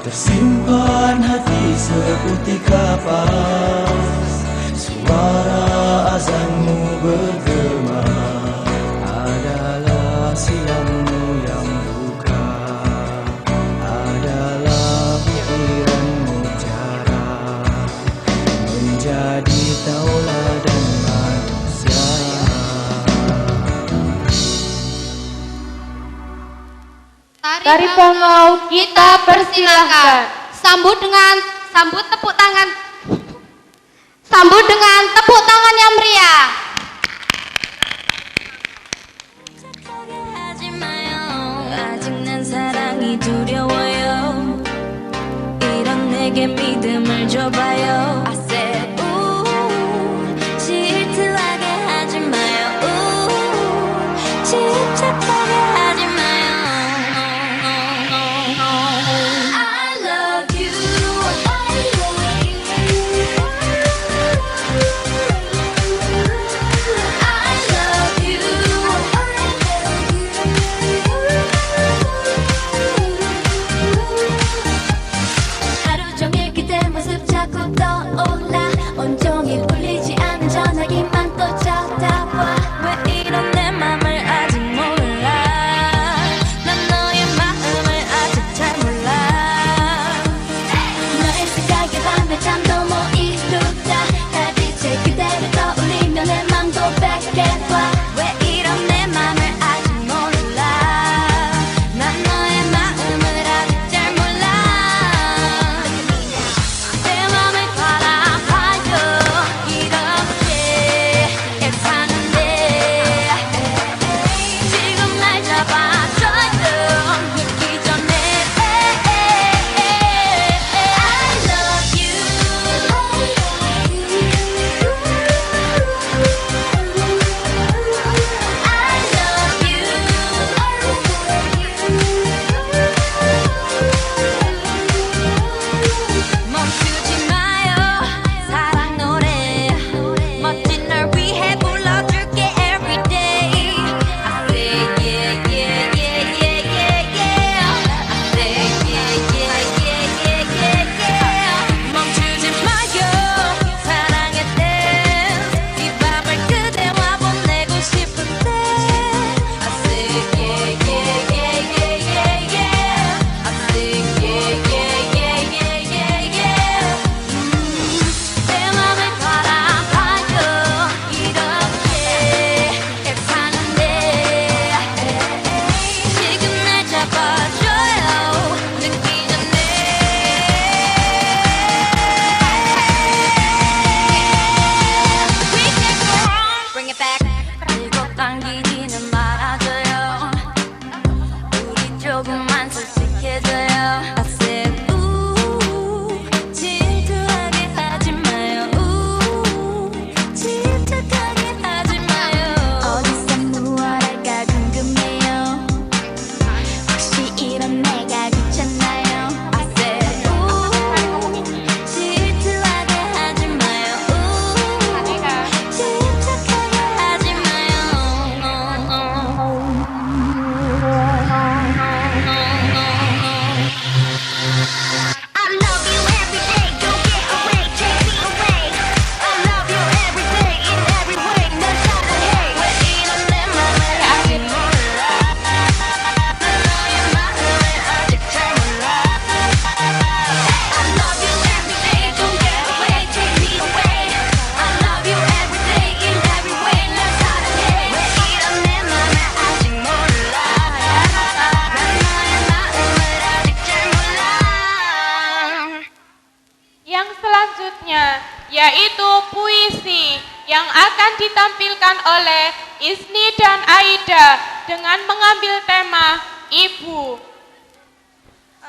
Tersimpan hati seputih kapas, suara azanmu bergema adalah silammu yang buka, adalah pikiranmu cara menjadi tauladan manusia. Tari Bangau kita persilakan. Sambut tepuk tangan. Sambut dengan tepuk tangan yang meriah. 믿음을 줘봐요. I said 질투하게 하지 마요. 집착하게 하지 마요. I love you. 하루 종일 그대 모습 자꾸 떠올라. 온종일 울리지 않는 전화기만 또 쳐다봐. 왜 이런 내 맘을 아직 몰라. 난 너의 마음을 아직 잘 몰라. 너의 생각에 밤에 잠도 못 이루다. 달빛에 그대를 떠올리며 내 맘도 뺏겨봐. 왜 이런 내 맘을 아직 몰라. 난 너의 마음을 아직 잘 몰라. 내 맘을 바라봐요. 이렇게 애타는데 지금 날 잡아줘요. 늦기 전에 I love you. 멈추지 마요. 사랑 노래 멋진 날 위해 불러줄게 every day. I say yeah yeah yeah yeah yeah yeah. I say yeah yeah yeah yeah yeah yeah. 멈추지 마요. 사랑의 댄스 이 밤을 그대와 보내고 싶은데. I say yeah yeah yeah yeah yeah yeah. I say yeah yeah yeah yeah yeah yeah. 내 맘을 바라봐요. 이렇게 애타는데 지금 날 잡아줘요. 늦기 전에. We can go on. Bring it back. 일곱 당기지는 말아줘요. 우리 조금만 솔직해져요. I said 질투하게 하지 마요. 집착하게 하지 마요. 어디서 무엇할까 궁금해요. 혹시 이런 내가 귀찮나요? I said 질투하게 하지 마요. 집착하게 하지 마요. I love you every day. Don't get away, take me away. I love you every day in every way. 널 사랑해. 왜 이런 내 맘을 아직 몰라. 난 너의 마음을 아직 잘 몰라. I love you every day. Don't get away, take me away. I love you every day in every way. 널 사랑해. 왜 이런 내 맘을 아직 몰라. 난 너의 마음을 아직 잘 몰라. Yang selanjutnya yaitu puisi yang akan ditampilkan oleh Isni dan Aida dengan mengambil tema Ibu.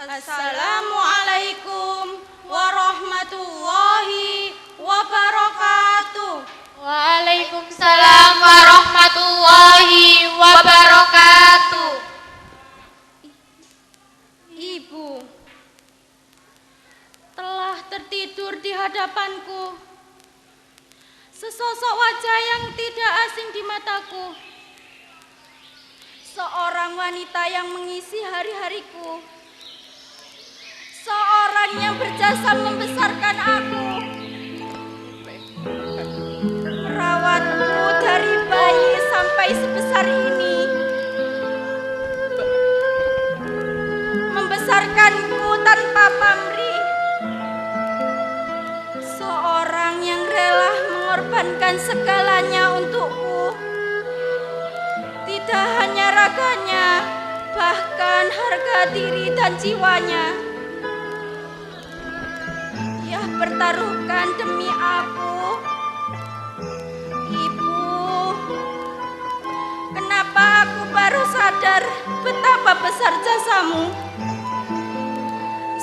Assalamualaikum warahmatullahi wabarakatuh. Waalaikumsalam warahmatullahi wabarakatuh. Ibu telah tertidur di hadapanku, sesosok wajah yang tidak asing di mataku, seorang wanita yang mengisi hari-hariku, seorang yang berjasa membesarkan aku, merawatku dari bayi sampai sebesar ini, membesarkanku tanpa pamrih. Seorang yang rela mengorbankan segalanya untukku. Tidak hanya raganya, bahkan harga diri dan jiwanya. Ia bertaruhkan demi aku. Ibu, kenapa aku baru sadar betapa besar jasamu?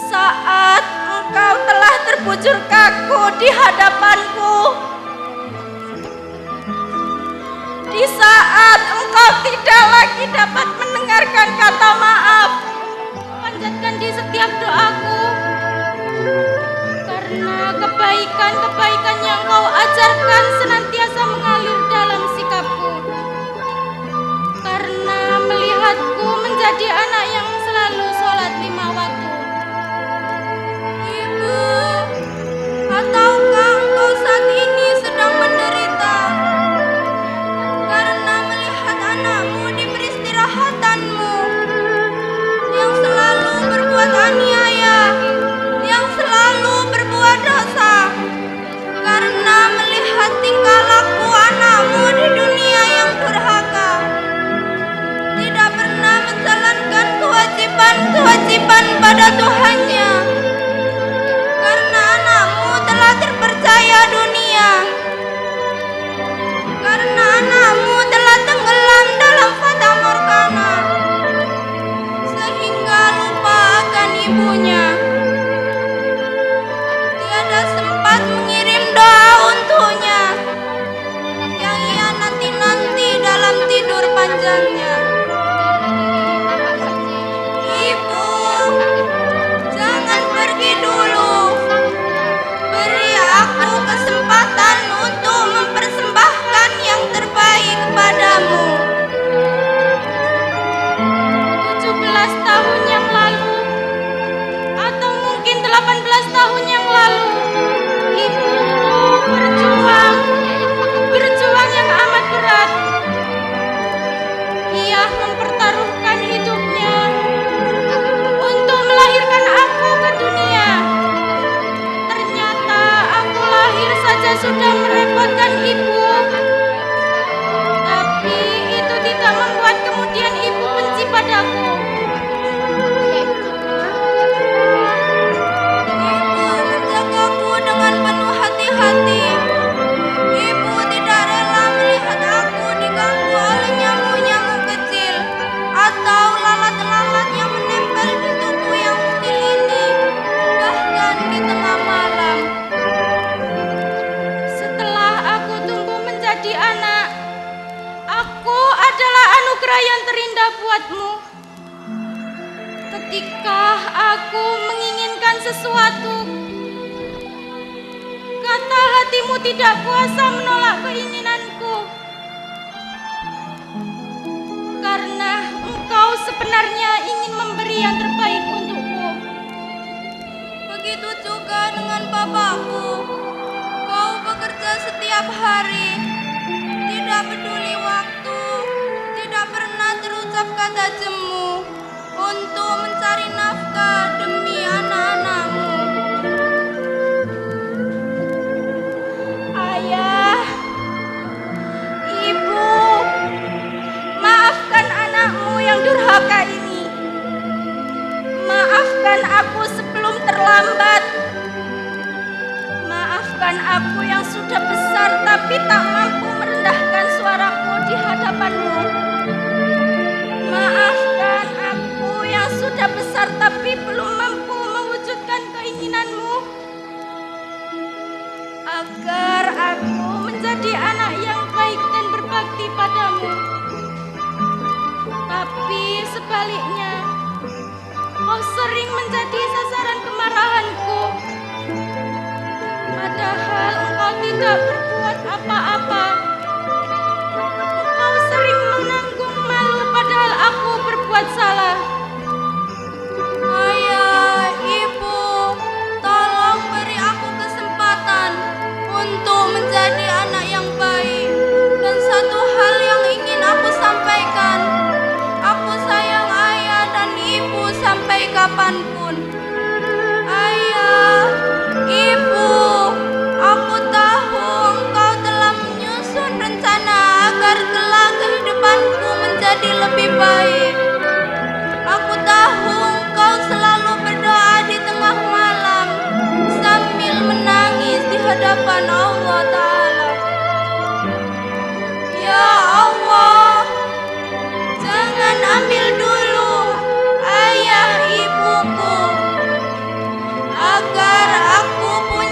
Saat engkau telah berbujur kaku di hadapanku. Di saat engkau tidak lagi dapat mendengarkan kata maaf, panjatkan di setiap doaku. Karena kebaikan-kebaikan yang kau ajarkan senantiasa mengalir dalam sikapku. Karena melihatku menjadi anak yang selalu sholat 5 waktu. Ibu, ataukah engkau saat ini sedang menderita karena melihat anakmu di peristirahatanmu yang selalu berbuat aniaya, yang selalu berbuat dosa, karena melihat tingkah laku anakmu di dunia yang durhaka, tidak pernah menjalankan kewajiban-kewajiban pada Tuhannya, karena anakmu telah terpercaya dunia, karena anakmu telah tenggelam dalam fata morgana, sehingga lupa akan ibunya. Tiada sempat mengirim doa untuknya yang ia nanti-nanti dalam tidur panjangnya. Ibu, jangan pergi dulu. Beri aku kesempatan untuk mempersembahkan yang terbaik kepadamu. 17 tahun yang lalu, atau mungkin 18 tahun yang lalu, ibuku berjuang yang amat berat. Ia mempertaruhkan hidupnya untuk melahirkan aku ke dunia. Ternyata aku lahir saja sudah merepotkan ibu. Tapi itu tidak membuat kemudian ibu benci padaku. Ibu menjagaku dengan penuh hati-hati. Ibu tidak rela melihat aku diganggu oleh nyamuk-nyamuk kecil atau lalat-lalat yang menempel di tubuh yang kecil ini, bahkan di tengah malam. Setelah aku tumbuh menjadi anak, aku adalah anugerah yang terindah buatmu. Ketika aku menginginkan sesuatu, kata hatimu tidak kuasa menolak keinginanku. Karena engkau sebenarnya ingin memberi yang terbaik untukku. Begitu juga dengan bapakku. Kau bekerja setiap hari, tidak peduli waktu, tidak pernah terucap kata jemu untuk mencari nafkah demi anak-anakmu. Ayah, ibu, maafkan anakmu yang durhaka ini. Maafkan aku sebelum terlambat. Maafkan aku yang sudah besar tapi tak mampu merendahkan suaraku di hadapanmu. Maafkan aku yang sudah besar tapi belum mampu mewujudkan keinginanmu. Agar aku menjadi anak yang baik dan berbakti padamu. Tapi sebaliknya, kau sering menjadi sasaran kemarahanku. Padahal engkau tidak berbuat apa-apa. Engkau sering menanggung malu padahal aku berbuat salah. Ayah, ibu, tolong beri aku kesempatan untuk menjadi anak yang baik. Dan satu hal yang ingin aku sampaikan, aku sayang ayah dan ibu sampai kapanpun. Ayah, ibu, aku tahu engkau telah menyusun rencana agar kelak kehidupanku menjadi lebih baik. Aku tahu engkau selalu berdoa di tengah malam sambil menangis di hadapan Allah Ta'ala. Ya Allah, jangan ambil dulu ayah ibuku, agar aku punya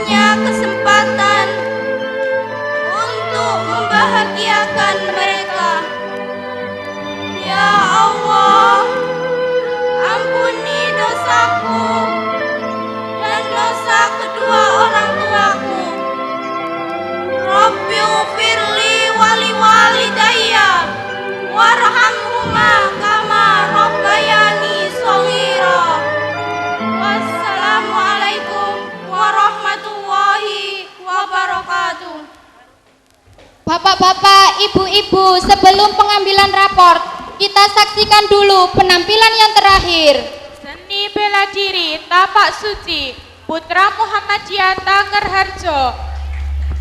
Ibu-ibu, sebelum pengambilan raport, kita saksikan dulu penampilan yang terakhir. Seni bela diri Tapak Suci Putra Muhammadiyah Taker Harjo.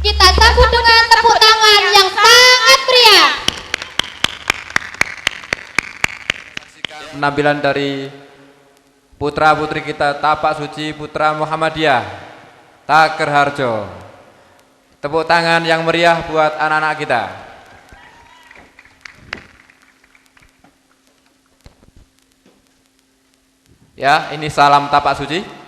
Kita sambut dengan tepuk tangan yang sangat meriah. Penampilan dari putra-putri kita Tapak Suci Putra Muhammadiyah Taker Harjo. Tepuk tangan yang meriah buat anak-anak kita. Ya, ini salam Tapak Suci.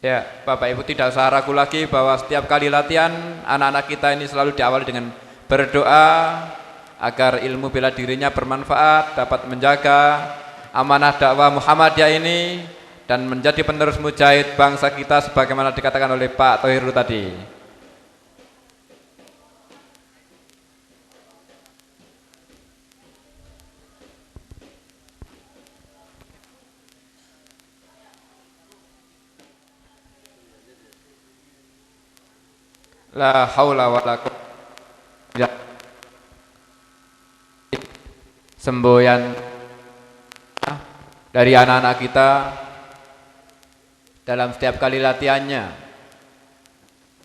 Ya, Bapak Ibu tidak usah ragu lagi bahwa setiap kali latihan anak-anak kita ini selalu diawali dengan berdoa agar ilmu bela dirinya bermanfaat, dapat menjaga amanah dakwah Muhammadiyah ini dan menjadi penerus mujahid bangsa kita sebagaimana dikatakan oleh Pak Thohirul tadi. La haula wala quwwata semboyan dari anak-anak kita dalam setiap kali latihannya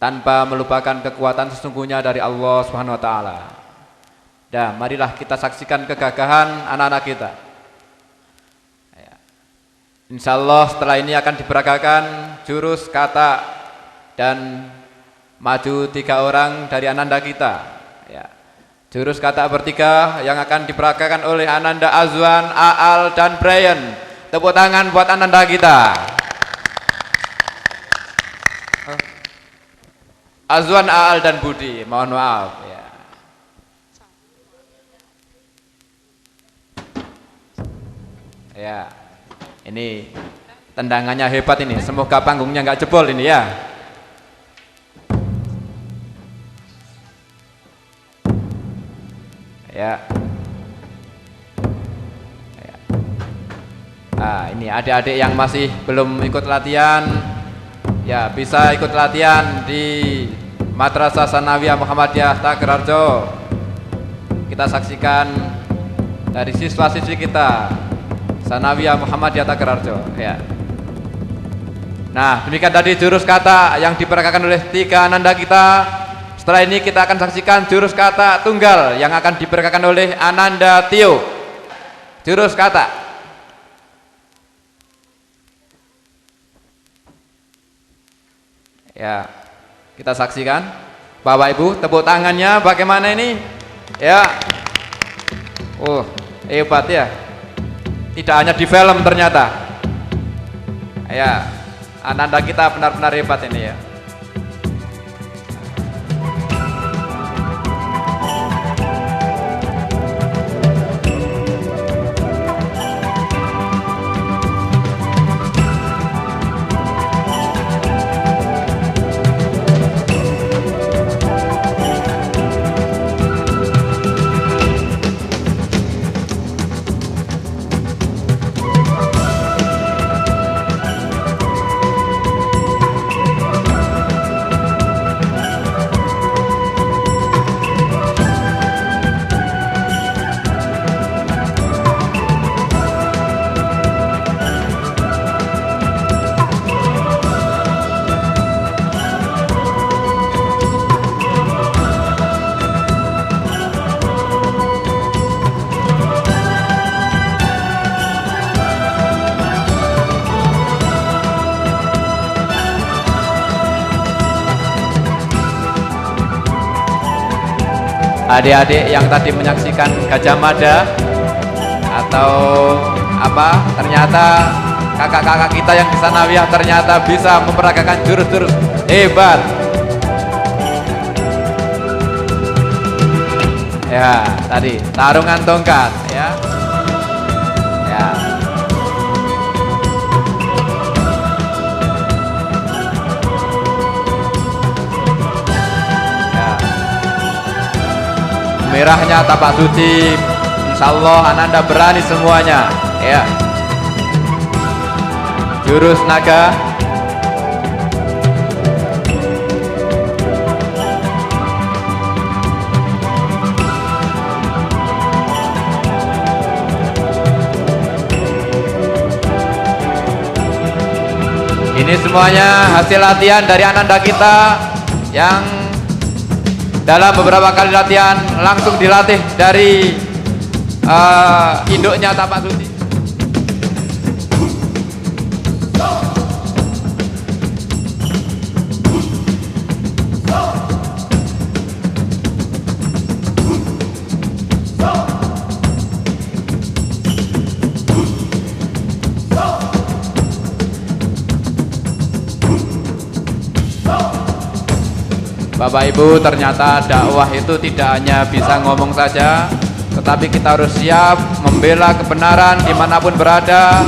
tanpa melupakan kekuatan sesungguhnya dari Allah Subhanahu wa taala. Dan marilah kita saksikan kegagahan anak-anak kita. Insya Allah setelah ini akan diperagakan jurus kata dan maju 3 orang dari Ananda kita. Ya. Jurus kata bertiga yang akan diperagakan oleh Ananda Azwan, Aal, dan Brian. Tepuk tangan buat Ananda kita. Azwan, Aal, dan Budi. Mohon maaf. Ya. Ya. Ini tendangannya hebat ini. Semoga panggungnya nggak jebol ini ya. Ya. Nah, ini adik-adik yang masih belum ikut latihan, ya bisa ikut latihan di Madrasah Sanawiyah Muhammadiyah Taker Harjo. Kita saksikan dari siswa-siswi kita Sanawiyah Muhammadiyah Taker Harjo. Ya. Nah, demikian tadi jurus kata yang diperagakan oleh 3 Ananda kita. Setelah ini kita akan saksikan jurus kata tunggal yang akan diperagakan oleh Ananda Tio. Jurus kata. Ya, kita saksikan. Bapak Ibu, tepuk tangannya bagaimana ini? Ya. Oh, hebat ya. Tidak hanya di film ternyata. Ya, Ananda kita benar-benar hebat ini ya. Adik-adik yang tadi menyaksikan Gajah Mada atau apa, ternyata kakak-kakak kita yang di Sanawiyah ternyata bisa memperagakan jurus-jurus hebat. Ya, tadi tarungan tongkat ya. Ya, merahnya tapak suci. Insya Allah Ananda berani semuanya. Ya. Jurus naga. Ini semuanya hasil latihan dari Ananda kita yang dalam beberapa kali latihan langsung dilatih dari induknya tapak suci. Bapak Ibu, ternyata dakwah itu tidak hanya bisa ngomong saja, tetapi kita harus siap membela kebenaran dimanapun berada,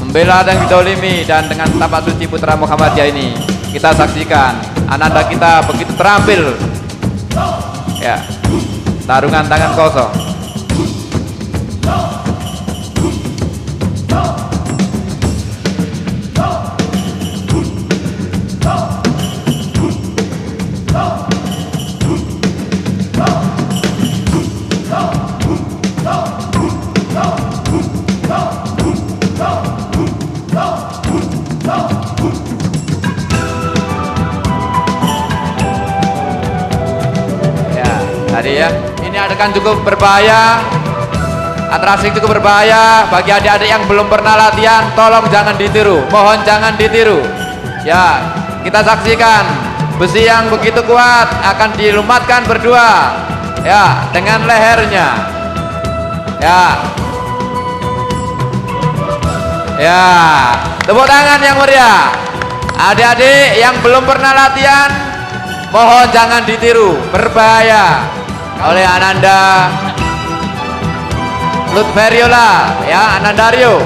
membela yang didolimi. Dan dengan tapak suci Putra Muhammadiyah ini kita saksikan Ananda kita begitu terampil, ya, tarungan tangan kosong. Tadi ya, ini adegan cukup berbahaya, atraksi cukup berbahaya bagi adik-adik yang belum pernah latihan. Tolong jangan ditiru, mohon jangan ditiru. Ya, kita saksikan besi yang begitu kuat akan dilumatkan berdua, ya, dengan lehernya. Ya, tepuk tangan yang meriah. Adik-adik yang belum pernah latihan, mohon jangan ditiru, berbahaya. Oleh Ananda Lutferiola, ya, Anandario,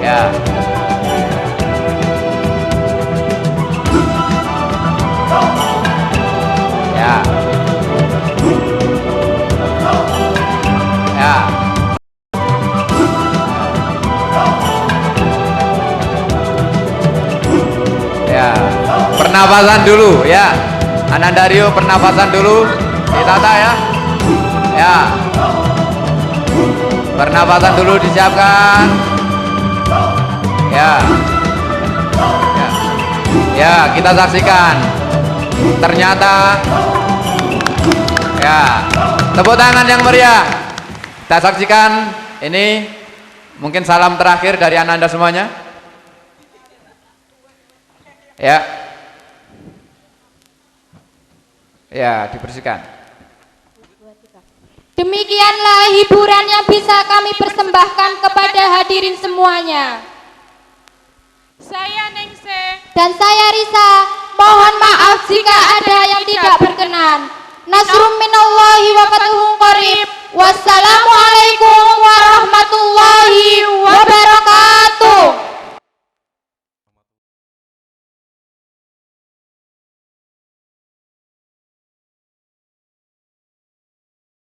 ya. Ya. Ya. Ya. Pernapasan dulu, ya. Anandario, pernapasan dulu. Ditata ya. Ya. Pernapasan dulu disiapkan. Ya. Ya. Ya, kita saksikan. Ternyata ya, tepuk tangan yang meriah. Kita saksikan ini mungkin salam terakhir dari Ananda semuanya. Ya. Ya, dibersihkan. Demikianlah hiburan yang bisa kami persembahkan kepada hadirin semuanya. Saya Ningse dan saya Risa. Mohon maaf jika ada yang tidak berkenan. Nasrum minallah